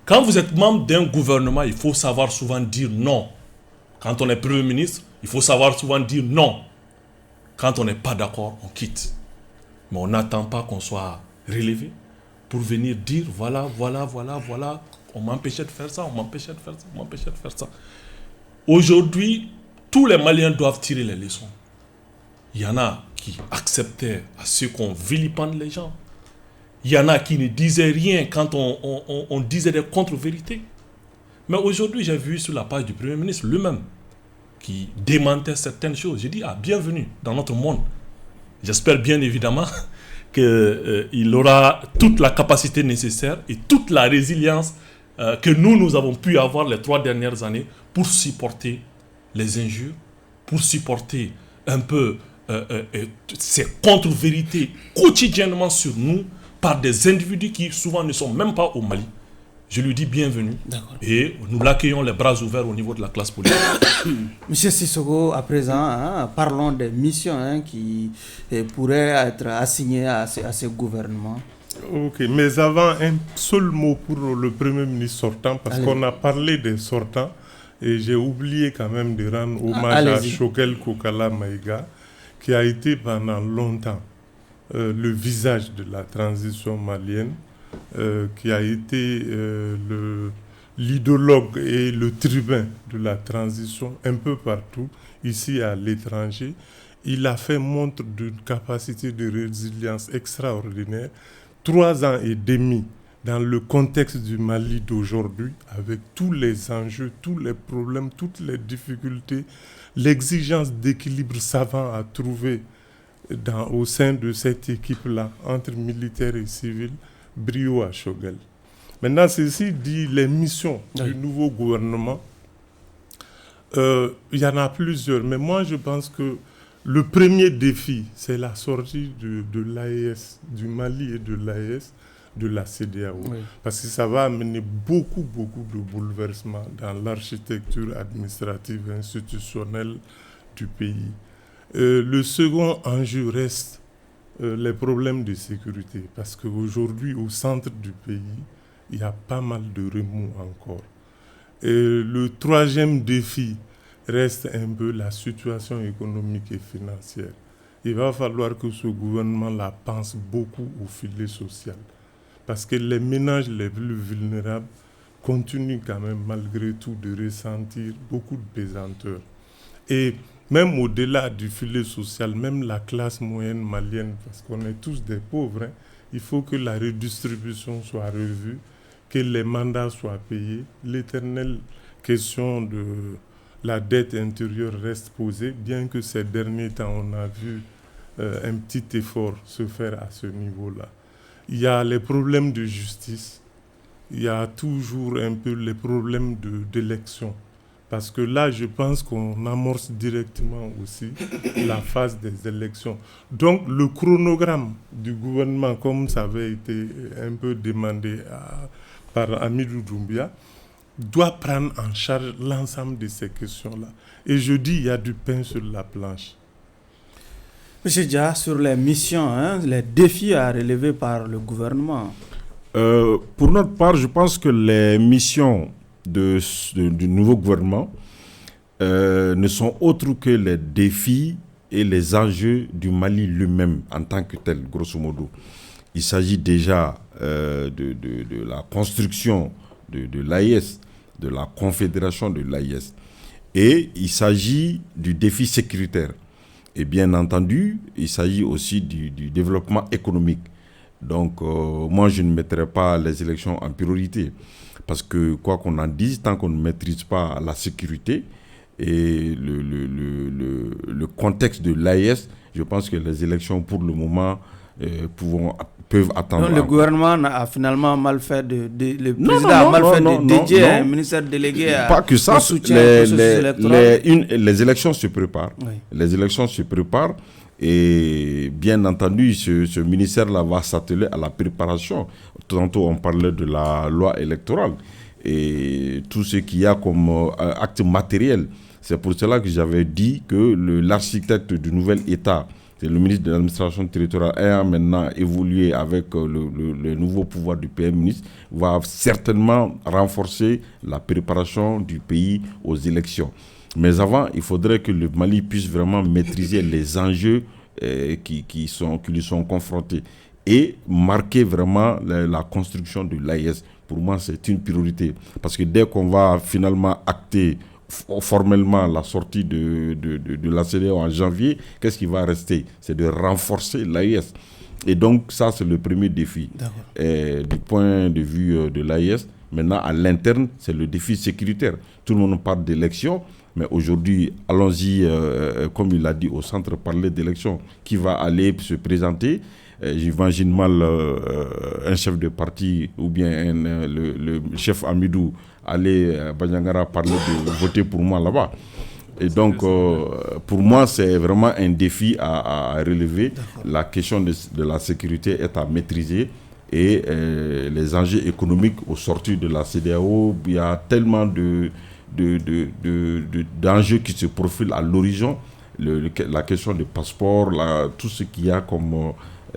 Quand vous êtes membre d'un gouvernement, il faut savoir souvent dire non. Quand on est Premier ministre, il faut savoir souvent dire non. Quand on n'est pas d'accord, on quitte. Mais on n'attend pas qu'on soit relevé pour venir dire voilà, on m'empêchait de faire ça, on m'empêchait de faire ça. Aujourd'hui, tous les Maliens doivent tirer les leçons. Il y en a qui acceptaient à ce qu'on vilipende les gens. Il y en a qui ne disaient rien quand on disait des contre-vérités. Mais aujourd'hui, j'ai vu sur la page du Premier ministre lui-même qui démentait certaines choses. J'ai dit, bienvenue dans notre monde. J'espère bien évidemment qu'il aura toute la capacité nécessaire et toute la résilience que nous avons pu avoir les 3 dernières années pour supporter les injures, pour supporter un peu ces contre-vérités quotidiennement sur nous par des individus qui souvent ne sont même pas au Mali. Je lui dis bienvenue. Et nous l'accueillons les bras ouverts au niveau de la classe politique. Monsieur Sissoko, à présent, parlons des missions qui pourraient être assignées à ce gouvernement. Ok, mais avant, un seul mot pour le Premier ministre sortant, parce qu'on a parlé des sortants, et j'ai oublié quand même de rendre hommage à Choguel Kokala Maïga, qui a été pendant longtemps le visage de la transition malienne, qui a été l'idéologue et le tribun de la transition un peu partout, ici à l'étranger. Il a fait montre d'une capacité de résilience extraordinaire. 3 ans et demi dans le contexte du Mali d'aujourd'hui, avec tous les enjeux, tous les problèmes, toutes les difficultés, l'exigence d'équilibre savant à trouver au sein de cette équipe-là, entre militaires et civils, brio à Choguel. Maintenant, ceci dit, les missions du nouveau gouvernement, il y en a plusieurs, mais moi je pense que le premier défi, c'est la sortie de l'AES, du Mali et de l'AES, de la CEDEAO. Oui. Parce que ça va amener beaucoup de bouleversements dans l'architecture administrative et institutionnelle du pays. Le second enjeu reste les problèmes de sécurité. Parce qu'aujourd'hui, au centre du pays, il y a pas mal de remous encore. Le troisième défi reste un peu la situation économique et financière. Il va falloir que ce gouvernement-là pense beaucoup au filet social. Parce que les ménages les plus vulnérables continuent quand même malgré tout de ressentir beaucoup de pesanteur. Et même au-delà du filet social, même la classe moyenne malienne, parce qu'on est tous des pauvres, il faut que la redistribution soit revue, que les mandats soient payés. L'éternelle question de la dette intérieure reste posée, bien que ces derniers temps, on a vu un petit effort se faire à ce niveau-là. Il y a les problèmes de justice, il y a toujours un peu les problèmes d'élection. Parce que là, je pense qu'on amorce directement aussi la phase des élections. Donc, le chronogramme du gouvernement, comme ça avait été un peu demandé par Hamidou Doumbia, doit prendre en charge l'ensemble de ces questions-là. Et je dis, il y a du pain sur la planche. Monsieur Dia, sur les missions, les défis à relever par le gouvernement. Pour notre part, je pense que les missions du nouveau gouvernement ne sont autres que les défis et les enjeux du Mali lui-même en tant que tel, grosso modo. Il s'agit déjà de la construction de l'AIS, de la confédération de l'AIS. Et il s'agit du défi sécuritaire. Et bien entendu, il s'agit aussi du développement économique. Donc, moi, je ne mettrai pas les élections en priorité. Parce que, quoi qu'on en dise, tant qu'on ne maîtrise pas la sécurité et le contexte de l'AIS, je pense que les élections, pour le moment, peuvent attendre. Non, le gouvernement a finalement mal fait le président a mal fait de dédier un ministère délégué pas que ça, au soutien au processus électoral. Les élections se préparent. Oui. Les élections se préparent. Et bien entendu, ce ministère-là va s'atteler à la préparation. Tantôt, on parlait de la loi électorale et tout ce qu'il y a comme acte matériel. C'est pour cela que j'avais dit que l'architecte du nouvel État, c'est le ministre de l'administration territoriale, ayant maintenant évolué avec le nouveau pouvoir du Premier ministre, va certainement renforcer la préparation du pays aux élections. Mais avant, il faudrait que le Mali puisse vraiment maîtriser les enjeux qui lui sont confrontés et marquer vraiment la construction de l'AIS. Pour moi, c'est une priorité. Parce que dès qu'on va finalement acter formellement la sortie de la CEDEAO en janvier, qu'est-ce qui va rester? C'est de renforcer l'AIS. Et donc, ça, c'est le premier défi. Du point de vue de l'AIS, maintenant, à l'interne, c'est le défi sécuritaire. Tout le monde parle d'élections. Mais aujourd'hui, allons-y, comme il l'a dit, au centre, parler d'élections. Qui va aller se présenter? J'imagine mal un chef de parti ou bien le chef Hamidou aller à Bandiagara parler de voter pour moi là-bas. Et donc, pour moi, c'est vraiment un défi à relever. La question de la sécurité est à maîtriser. Et les enjeux économiques au sortir de la CEDEAO, il y a tellement d'enjeux qui se profilent à l'horizon, la question des passeports, tout ce qu'il y a comme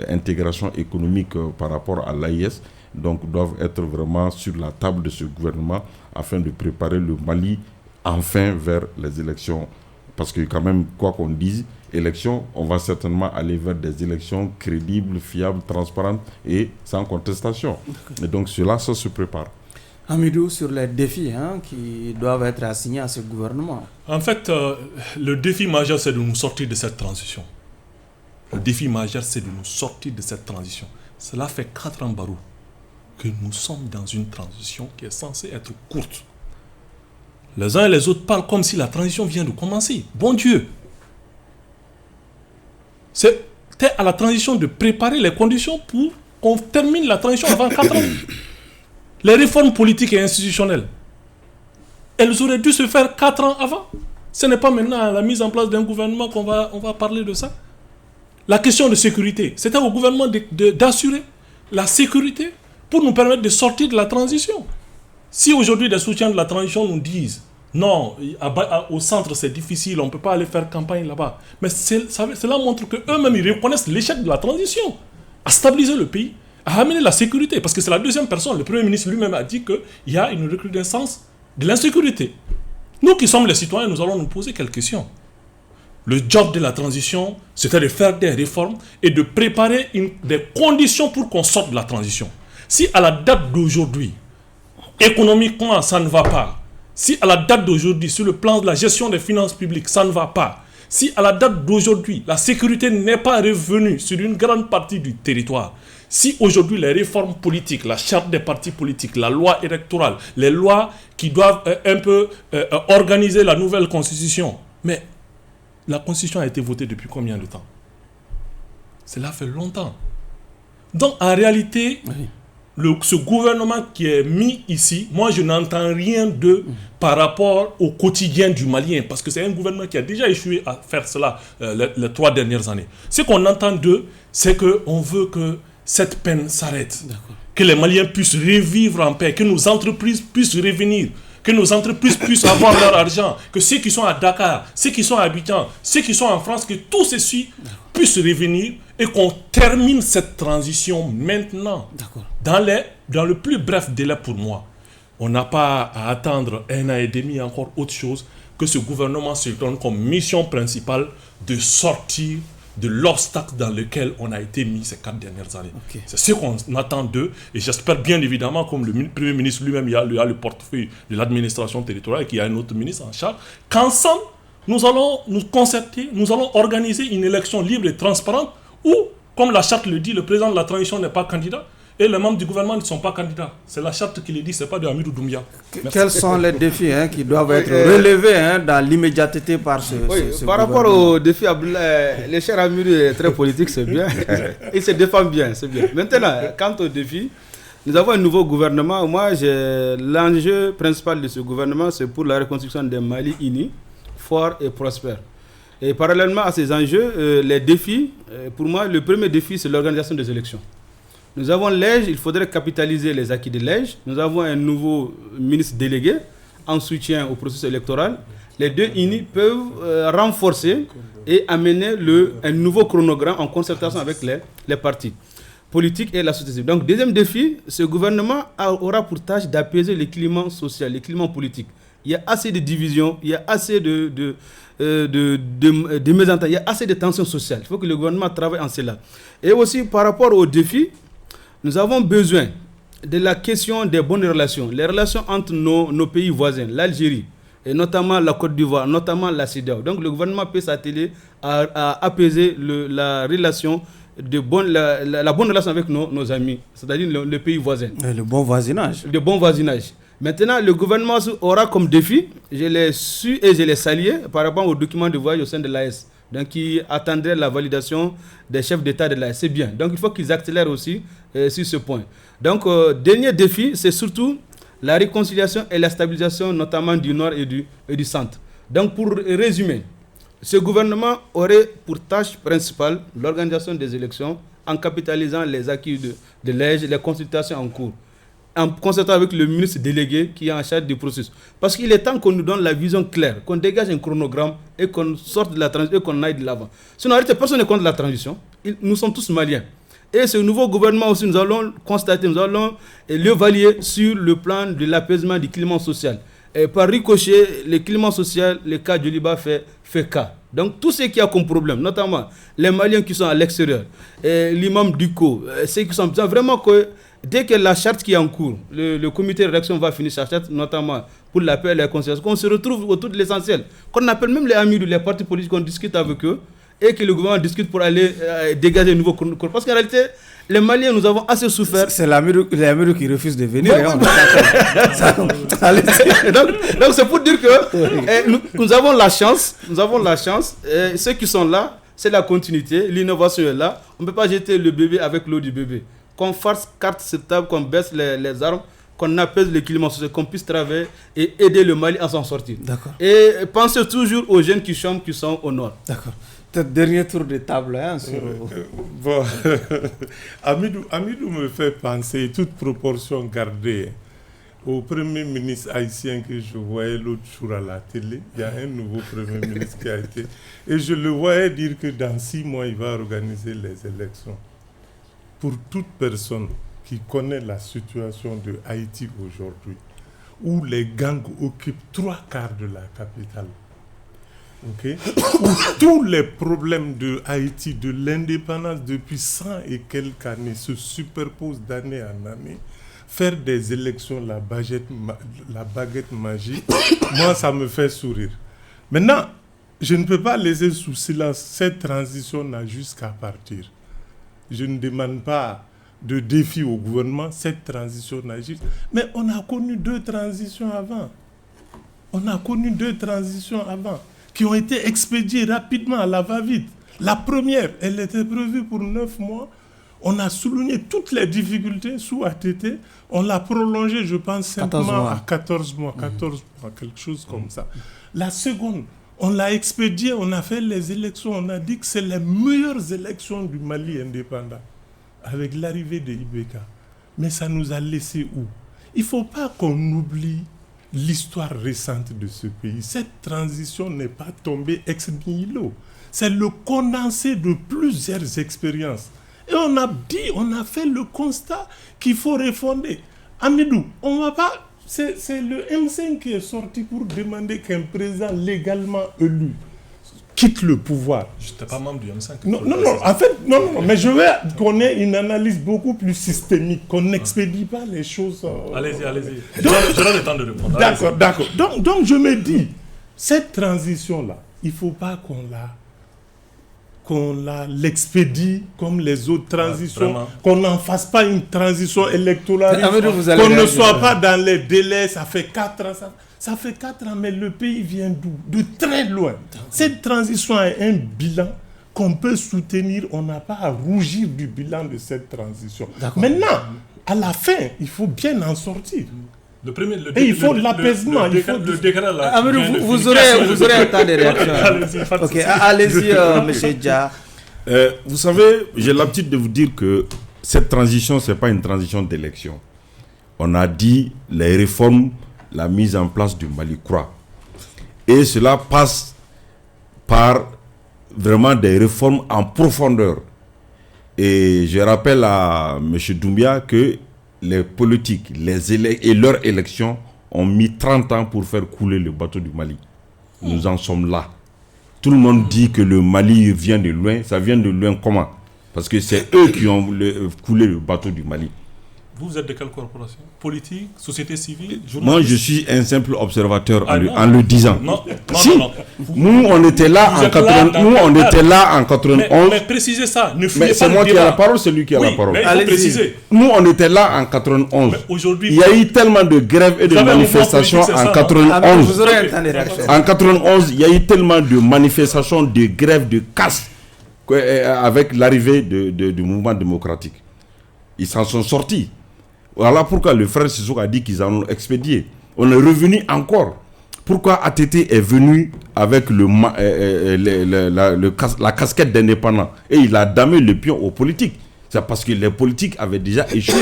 intégration économique par rapport à l'AIS, donc doivent être vraiment sur la table de ce gouvernement afin de préparer le Mali enfin vers les élections. Parce que quand même, quoi qu'on dise, élections, on va certainement aller vers des élections crédibles, fiables, transparentes et sans contestation. Et donc cela, ça se prépare. Hamidou, sur les défis qui doivent être assignés à ce gouvernement. En fait, le défi majeur, c'est de nous sortir de cette transition. Le défi majeur, c'est de nous sortir de cette transition. Cela fait 4 ans, Barou, que nous sommes dans une transition qui est censée être courte. Les uns et les autres parlent comme si la transition vient de commencer. Bon Dieu! C'était à la transition de préparer les conditions pour qu'on termine la transition avant 4 ans. Les réformes politiques et institutionnelles, elles auraient dû se faire 4 ans avant. Ce n'est pas maintenant à la mise en place d'un gouvernement qu'on va parler de ça. La question de sécurité, c'était au gouvernement d'assurer la sécurité pour nous permettre de sortir de la transition. Si aujourd'hui des soutiens de la transition nous disent non, au centre c'est difficile, on ne peut pas aller faire campagne là-bas, mais cela montre qu'eux-mêmes ils reconnaissent l'échec de la transition à stabiliser le pays, à amener la sécurité, parce que c'est la deuxième personne, le Premier ministre lui-même a dit qu'il y a une recrudescence de l'insécurité. Nous qui sommes les citoyens, nous allons nous poser quelques questions. Le job de la transition, c'était de faire des réformes et de préparer des conditions pour qu'on sorte de la transition. Si à la date d'aujourd'hui, économiquement, ça ne va pas, si à la date d'aujourd'hui, sur le plan de la gestion des finances publiques, ça ne va pas, si à la date d'aujourd'hui, la sécurité n'est pas revenue sur une grande partie du territoire, si aujourd'hui les réformes politiques, la charte des partis politiques, la loi électorale, les lois qui doivent un peu organiser la nouvelle constitution, mais la constitution a été votée depuis combien de temps? Cela fait longtemps. Donc en réalité, ce gouvernement qui est mis ici, moi je n'entends rien d'eux par rapport au quotidien du Malien, parce que c'est un gouvernement qui a déjà échoué à faire cela les 3 dernières années. Ce qu'on entend d'eux, c'est qu'on veut que cette peine s'arrête, que les Maliens puissent revivre en paix, que nos entreprises puissent revenir, que nos entreprises puissent avoir leur argent, que ceux qui sont à Dakar, ceux qui sont à Abidjan, ceux qui sont en France, que tous ceux-ci puissent revenir et qu'on termine cette transition maintenant. Dans le plus bref délai pour moi. On n'a pas à attendre 1 an et demi, encore autre chose, que ce gouvernement se donne comme mission principale de sortir de l'obstacle dans lequel on a été mis ces 4 dernières années. C'est ce qu'on attend d'eux, et j'espère bien évidemment, comme le Premier ministre lui-même, il a le portefeuille de l'administration territoriale et qu'il y a un autre ministre en charge, qu'ensemble, nous allons nous concerter, nous allons organiser une élection libre et transparente où, comme la charte le dit, le président de la transition n'est pas candidat et les membres du gouvernement ne sont pas candidats. C'est la charte qui le dit, ce n'est pas de Hamidou Doumbia. Quels sont les défis qui doivent être relevés dans l'immédiateté par ce par rapport aux défis, le cher Hamidou est très politique, c'est bien. Il se défend bien, c'est bien. Maintenant, quant aux défis, nous avons un nouveau gouvernement. Moi, l'enjeu principal de ce gouvernement, c'est pour la reconstruction d'un Mali uni, fort et prospère. Et parallèlement à ces enjeux, les défis, pour moi, le premier défi, c'est l'organisation des élections. Nous avons l'EJ, il faudrait capitaliser les acquis de l'EJ. Nous avons un nouveau ministre délégué en soutien au processus électoral. Les deux unis peuvent renforcer et amener un nouveau chronogramme en concertation avec les partis politiques et la société civile. Donc, deuxième défi, ce gouvernement aura pour tâche d'apaiser le climat social, le climat politique. Il y a assez de divisions, il y a assez de mésententes, il y a assez de tensions sociales. Il faut que le gouvernement travaille en cela. Et aussi, par rapport aux défis, nous avons besoin de la question des bonnes relations, les relations entre nos pays voisins, l'Algérie, et notamment la Côte d'Ivoire, notamment la CEDEAO. Donc le gouvernement peut s'atteler à apaiser la relation, la bonne relation avec nos amis, c'est-à-dire le pays voisin. Et le bon voisinage. Le bon voisinage. Maintenant, le gouvernement aura comme défi, je l'ai su et je l'ai salué par rapport aux documents de voyage au sein de l'AES. Donc, qui attendraient la validation des chefs d'État de l'AES. C'est bien. Donc, il faut qu'ils accélèrent aussi sur ce point. Donc, dernier défi, c'est surtout la réconciliation et la stabilisation, notamment du Nord et du Centre. Donc, pour résumer, ce gouvernement aurait pour tâche principale l'organisation des élections en capitalisant les acquis de l'EJ, les consultations en cours, en concertant avec le ministre délégué qui est en charge du processus. Parce qu'il est temps qu'on nous donne la vision claire, qu'on dégage un chronogramme et qu'on sorte de la transition et qu'on aille de l'avant. Sinon, en réalité, personne n'est contre la transition. Nous sommes tous maliens. Et ce nouveau gouvernement aussi, nous allons constater, nous allons l'évaluer sur le plan de l'apaisement du climat social. Et par ricochet, le climat social, le cas du Liban fait cas. Donc, tout ce qui a comme problème, notamment les Maliens qui sont à l'extérieur, l'imam Duco, ceux qui sont vraiment que dès que la charte qui est en cours, le comité de rédaction va finir sa charte, notamment pour la paix et la conciliation, qu'on se retrouve autour de l'essentiel, qu'on appelle même les amis, les partis politiques, qu'on discute avec eux, et que le gouvernement discute pour aller dégager un nouveau cours. Parce qu'en réalité, les Maliens, nous avons assez souffert. C'est l'Amérique qui refuse de venir. Donc c'est pour dire que nous avons la chance, ceux qui sont là, c'est la continuité, l'innovation est là. On ne peut pas jeter le bébé avec l'eau du bébé. Qu'on fasse carte sur table, qu'on baisse les armes, qu'on apaise le climat social, qu'on puisse travailler et aider le Mali à s'en sortir. D'accord. Et pensez toujours aux jeunes qui chantent, qui sont au nord. D'accord. Peut-être dernier tour de table. Bon, Hamidou me fait penser, toute proportion gardée, au Premier ministre haïtien que je voyais l'autre jour à la télé. Il y a un nouveau Premier ministre qui a été... Et je le voyais dire que dans 6 mois, il va organiser les élections. Pour toute personne qui connaît la situation de Haïti aujourd'hui, où les gangs occupent 3/4 de la capitale, où tous les problèmes de Haïti, de l'indépendance depuis 100 et quelques années se superposent d'année en année, faire des élections, la baguette magique, moi ça me fait sourire. Maintenant, je ne peux pas laisser sous silence, cette transition n'a juste qu'à partir. Je ne demande pas de défi au gouvernement, cette transition n'a juste... Mais on a connu 2 transitions avant. Qui ont été expédiées rapidement à la va-vite. La première, elle était prévue pour 9 mois. On a souligné toutes les difficultés sous ATT. On l'a prolongé, je pense, simplement à 14 mois, quelque chose comme ça. La seconde, on l'a expédié, on a fait les élections, on a dit que c'est les meilleures élections du Mali indépendant, avec l'arrivée de IBK. Mais ça nous a laissé où? Il ne faut pas qu'on oublie l'histoire récente de ce pays. Cette transition n'est pas tombée ex nihilo. C'est le condensé de plusieurs expériences. Et on a fait le constat qu'il faut refonder. Amidou, on va pas... C'est le M5 qui est sorti pour demander qu'un président légalement élu quitte le pouvoir. Je n'étais pas membre du M5. Non, en fait, non, mais je veux qu'on ait une analyse beaucoup plus systémique, qu'on n'expédie pas les choses. Allez-y. J'aurai le temps de répondre. D'accord. Donc, je me dis, cette transition-là, il ne faut pas qu'on l'expédie comme les autres transitions, qu'on n'en fasse pas une transition électorale, qu'on ne soit pas dans les délais, ça fait 4 ans. Ça fait 4 ans, mais le pays vient d'où? De très loin. Cette transition a un bilan qu'on peut soutenir. On n'a pas à rougir du bilan de cette transition. Maintenant, à la fin, il faut bien en sortir. Et il faut l'apaisement. Le décret là. Amadou, vous aurez un temps de réaction. Ok, allez-y, M. Dia. Vous savez, j'ai l'habitude de vous dire que cette transition, ce n'est pas une transition d'élection. On a dit les réformes, la mise en place du Mali croix. Et cela passe par vraiment des réformes en profondeur. Et je rappelle à M. Doumbia que les politiques et leurs élections ont mis 30 ans pour faire couler le bateau du Mali. Nous en sommes là. Tout le monde dit que le Mali vient de loin. Ça vient de loin comment? Parce que c'est eux qui ont coulé le bateau du Mali. Vous êtes de quelle corporation? Politique, société civile, journaliste? Moi, je suis un simple observateur en le disant. Non. Nous, on était là en 91. Mais précisez ça. Ne mais c'est moi qui ai la parole, c'est lui qui a la parole. Mais il faut préciser. Nous, on était là en 91. Aujourd'hui, il y a eu tellement de grèves et de manifestations en 91. Vous aurez un temps de réaction. En 91, il y a eu tellement de manifestations, de grèves, de casse avec l'arrivée du mouvement démocratique. Ils s'en sont sortis. Voilà pourquoi le frère Sissoko a dit qu'ils en ont expédié. On est revenu encore. Pourquoi ATT est venu avec la casquette d'indépendant et il a damé le pion aux politiques? C'est parce que les politiques avaient déjà échoué.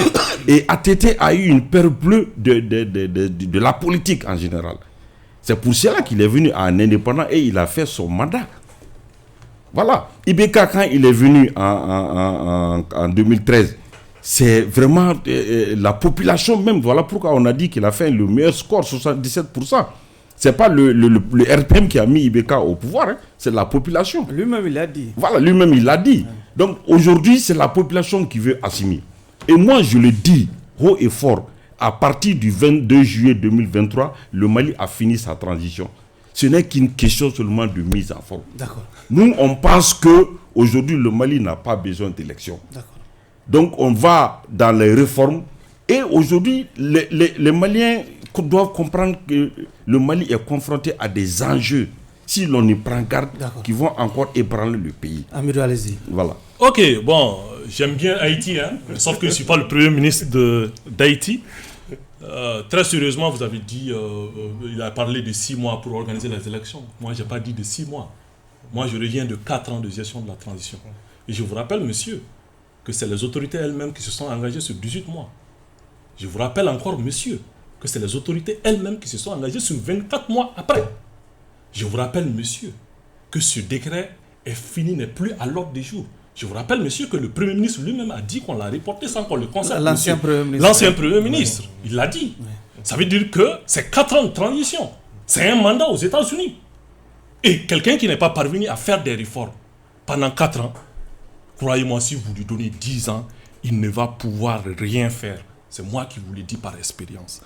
Et ATT a eu une peur bleue de la politique en général. C'est pour cela qu'il est venu à un indépendant et il a fait son mandat. Voilà. IBK, quand il est venu en 2013, c'est vraiment la population même. Voilà pourquoi on a dit qu'il a fait le meilleur score, 77%. Ce n'est pas le RPM qui a mis IBK au pouvoir, hein. C'est la population. Lui-même, il l'a dit. Voilà, lui-même, il l'a dit. Donc aujourd'hui, c'est la population qui veut assumer. Et moi, je le dis haut et fort, à partir du 22 juillet 2023, le Mali a fini sa transition. Ce n'est qu'une question seulement de mise en forme. D'accord. Nous, on pense qu'aujourd'hui, le Mali n'a pas besoin d'élections. D'accord. Donc, on va dans les réformes. Et aujourd'hui, les Maliens doivent comprendre que le Mali est confronté à des enjeux, si l'on y prend garde, qui vont encore ébranler le pays. Amadou, allez-y. Voilà. Ok, bon, j'aime bien Haïti, hein, sauf que je ne suis pas le premier ministre d'Haïti. Très sérieusement, vous avez dit, il a parlé de 6 mois pour organiser les élections. Moi, je n'ai pas dit de 6 mois. Moi, je reviens de 4 ans de gestion de la transition. Et je vous rappelle, monsieur, que c'est les autorités elles-mêmes qui se sont engagées sur 18 mois. Je vous rappelle encore, monsieur, que c'est les autorités elles-mêmes qui se sont engagées sur 24 mois après. Je vous rappelle, monsieur, que ce décret est fini, n'est plus à l'ordre des jours. Je vous rappelle, monsieur, que le Premier ministre lui-même a dit qu'on l'a reporté sans qu'on le concerte. L'ancien Premier ministre. L'ancien Premier ministre, il l'a dit. Oui. Ça veut dire que c'est 4 ans de transition. C'est un mandat aux États-Unis. Et quelqu'un qui n'est pas parvenu à faire des réformes pendant 4 ans, croyez-moi, si vous lui donnez 10 ans, il ne va pouvoir rien faire. C'est moi qui vous le dis par expérience.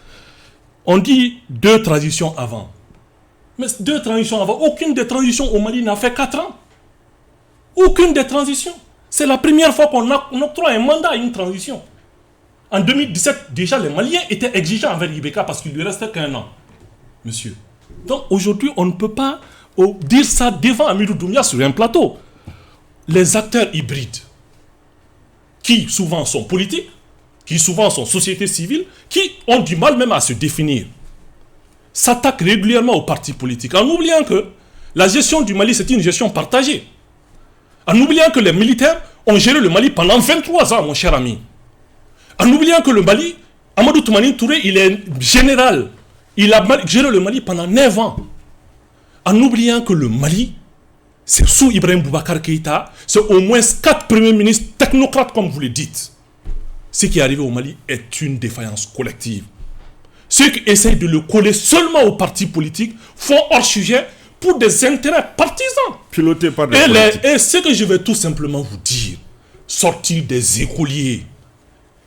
On dit 2 transitions avant. Mais 2 transitions avant, aucune des transitions au Mali n'a fait 4 ans. Aucune des transitions. C'est la première fois qu'on octroie un mandat à une transition. En 2017, déjà, les Maliens étaient exigeants envers IBK parce qu'il lui restait qu'1 an. Monsieur. Donc aujourd'hui, on ne peut pas dire ça devant Amidou Doumbia sur un plateau. Les acteurs hybrides qui souvent sont politiques, qui souvent sont sociétés civiles, qui ont du mal même à se définir, s'attaquent régulièrement aux partis politiques, en oubliant que la gestion du Mali, c'est une gestion partagée. En oubliant que les militaires ont géré le Mali pendant 23 ans, mon cher ami. En oubliant que le Mali, Amadou Toumani Touré, il est général. Il a géré le Mali pendant 9 ans. En oubliant que le Mali, c'est sous Ibrahim Boubacar Keïta, c'est au moins 4 premiers ministres technocrates, comme vous le dites. Ce qui est arrivé au Mali est une défaillance collective. Ceux qui essayent de le coller seulement aux partis politiques font hors sujet pour des intérêts partisans. Pilotés par des politiques. Et ce que je vais tout simplement vous dire, sortir des écoliers,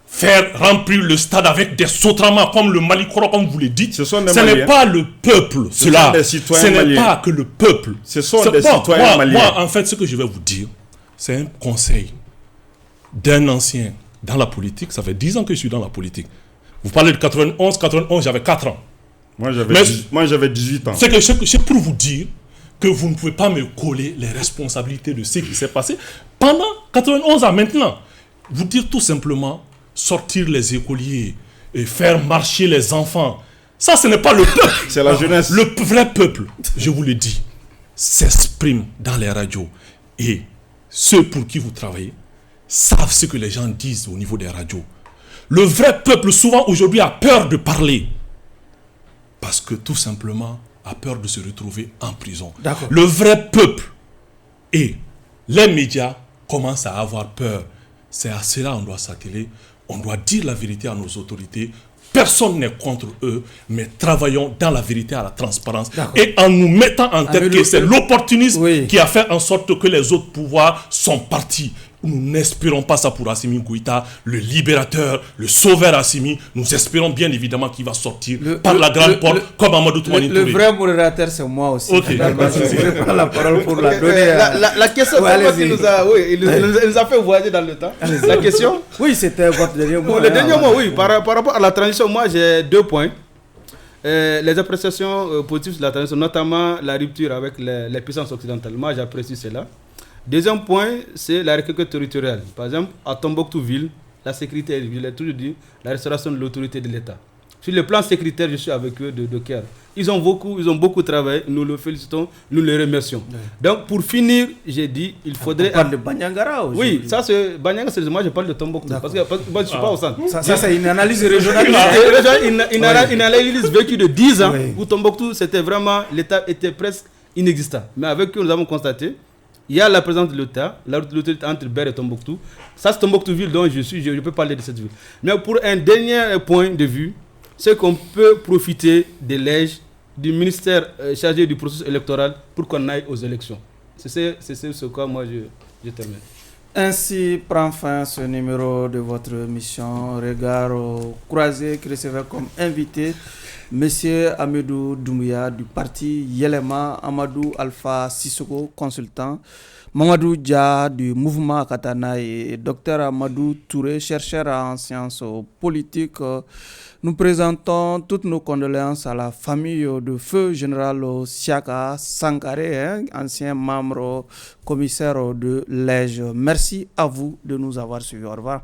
faire remplir le stade avec des sautrements comme le Mali Koro, comme vous le dites, ce n'est pas le peuple. Ce n'est pas que le peuple. Ce sont des citoyens maliens. Moi, en fait, ce que je vais vous dire, c'est un conseil d'un ancien dans la politique. Ça fait 10 ans que je suis dans la politique. Vous parlez de 91, j'avais 4 ans. Moi, j'avais 18 ans. C'est pour vous dire que vous ne pouvez pas me coller les responsabilités de ce qui s'est passé pendant 91 ans maintenant. Vous dire tout simplement, sortir les écoliers et faire marcher les enfants. Ça, ce n'est pas le peuple. C'est la jeunesse. Le vrai peuple, je vous le dis, s'exprime dans les radios. Et ceux pour qui vous travaillez savent ce que les gens disent au niveau des radios. Le vrai peuple, souvent aujourd'hui, a peur de parler. Parce que tout simplement, a peur de se retrouver en prison. D'accord. Le vrai peuple et les médias commencent à avoir peur. C'est à cela qu'on doit s'atteler. On doit dire la vérité à nos autorités. Personne n'est contre eux, mais travaillons dans la vérité, à la transparence. Et en nous mettant en tête que c'est l'opportunisme qui a fait en sorte que les autres pouvoirs sont partis. Nous n'espérons pas ça pour Assimi Goïta, le libérateur, le sauveur Assimi. Nous espérons bien évidemment qu'il va sortir par la grande porte comme Amadou Toumani Touré. Le vrai modérateur, c'est moi aussi. Okay. Je prends la parole pour la donner. La question, il nous a fait voyager dans le temps. La question. Oui, c'était votre dernier mot. Le dernier mot, oui. Par rapport à la transition, moi j'ai 2 points. Les appréciations positives de la transition, notamment la rupture avec les puissances occidentales. Moi j'apprécie cela. Deuxième point, c'est la reconquête territoriale. Par exemple, à Tombouctou-Ville, la sécurité, je l'ai toujours dit, la restauration de l'autorité de l'État. Sur le plan sécuritaire, je suis avec eux de cœur. Ils ont beaucoup travaillé, nous le félicitons, nous les remercions. Oui. Donc, pour finir, j'ai dit, il faudrait... On parle de Banyangara aujourd'hui. Oui, ça c'est... Banyangara, c'est... Moi, je parle de Tombouctou, parce que moi, je ne suis pas au centre. Ça, c'est une analyse régionale. Une analyse vécue de 10 ans, où Tombouctou, c'était vraiment... L'État était presque inexistant. Mais avec eux, nous avons constaté... Il y a la présence de l'État, l'autorité entre Ber et Tombouctou. Ça, c'est Tombouctou-Ville dont je suis, je peux parler de cette ville. Mais pour un dernier point de vue, c'est qu'on peut profiter des legs du ministère chargé du processus électoral pour qu'on aille aux élections. C'est ce quoi moi je termine. Ainsi prend fin ce numéro de votre émission Regard croisé qui recevait comme invité Monsieur Amadou Doumbouya du parti Yelema, Amadou Alpha Sissoko, consultant, Mamadou Dia du mouvement Akatana et Dr Amadou Touré, chercheur en sciences politiques. Nous présentons toutes nos condoléances à la famille de feu général Siaka Sankaré, ancien membre commissaire de l'EJ. Merci à vous de nous avoir suivis. Au revoir.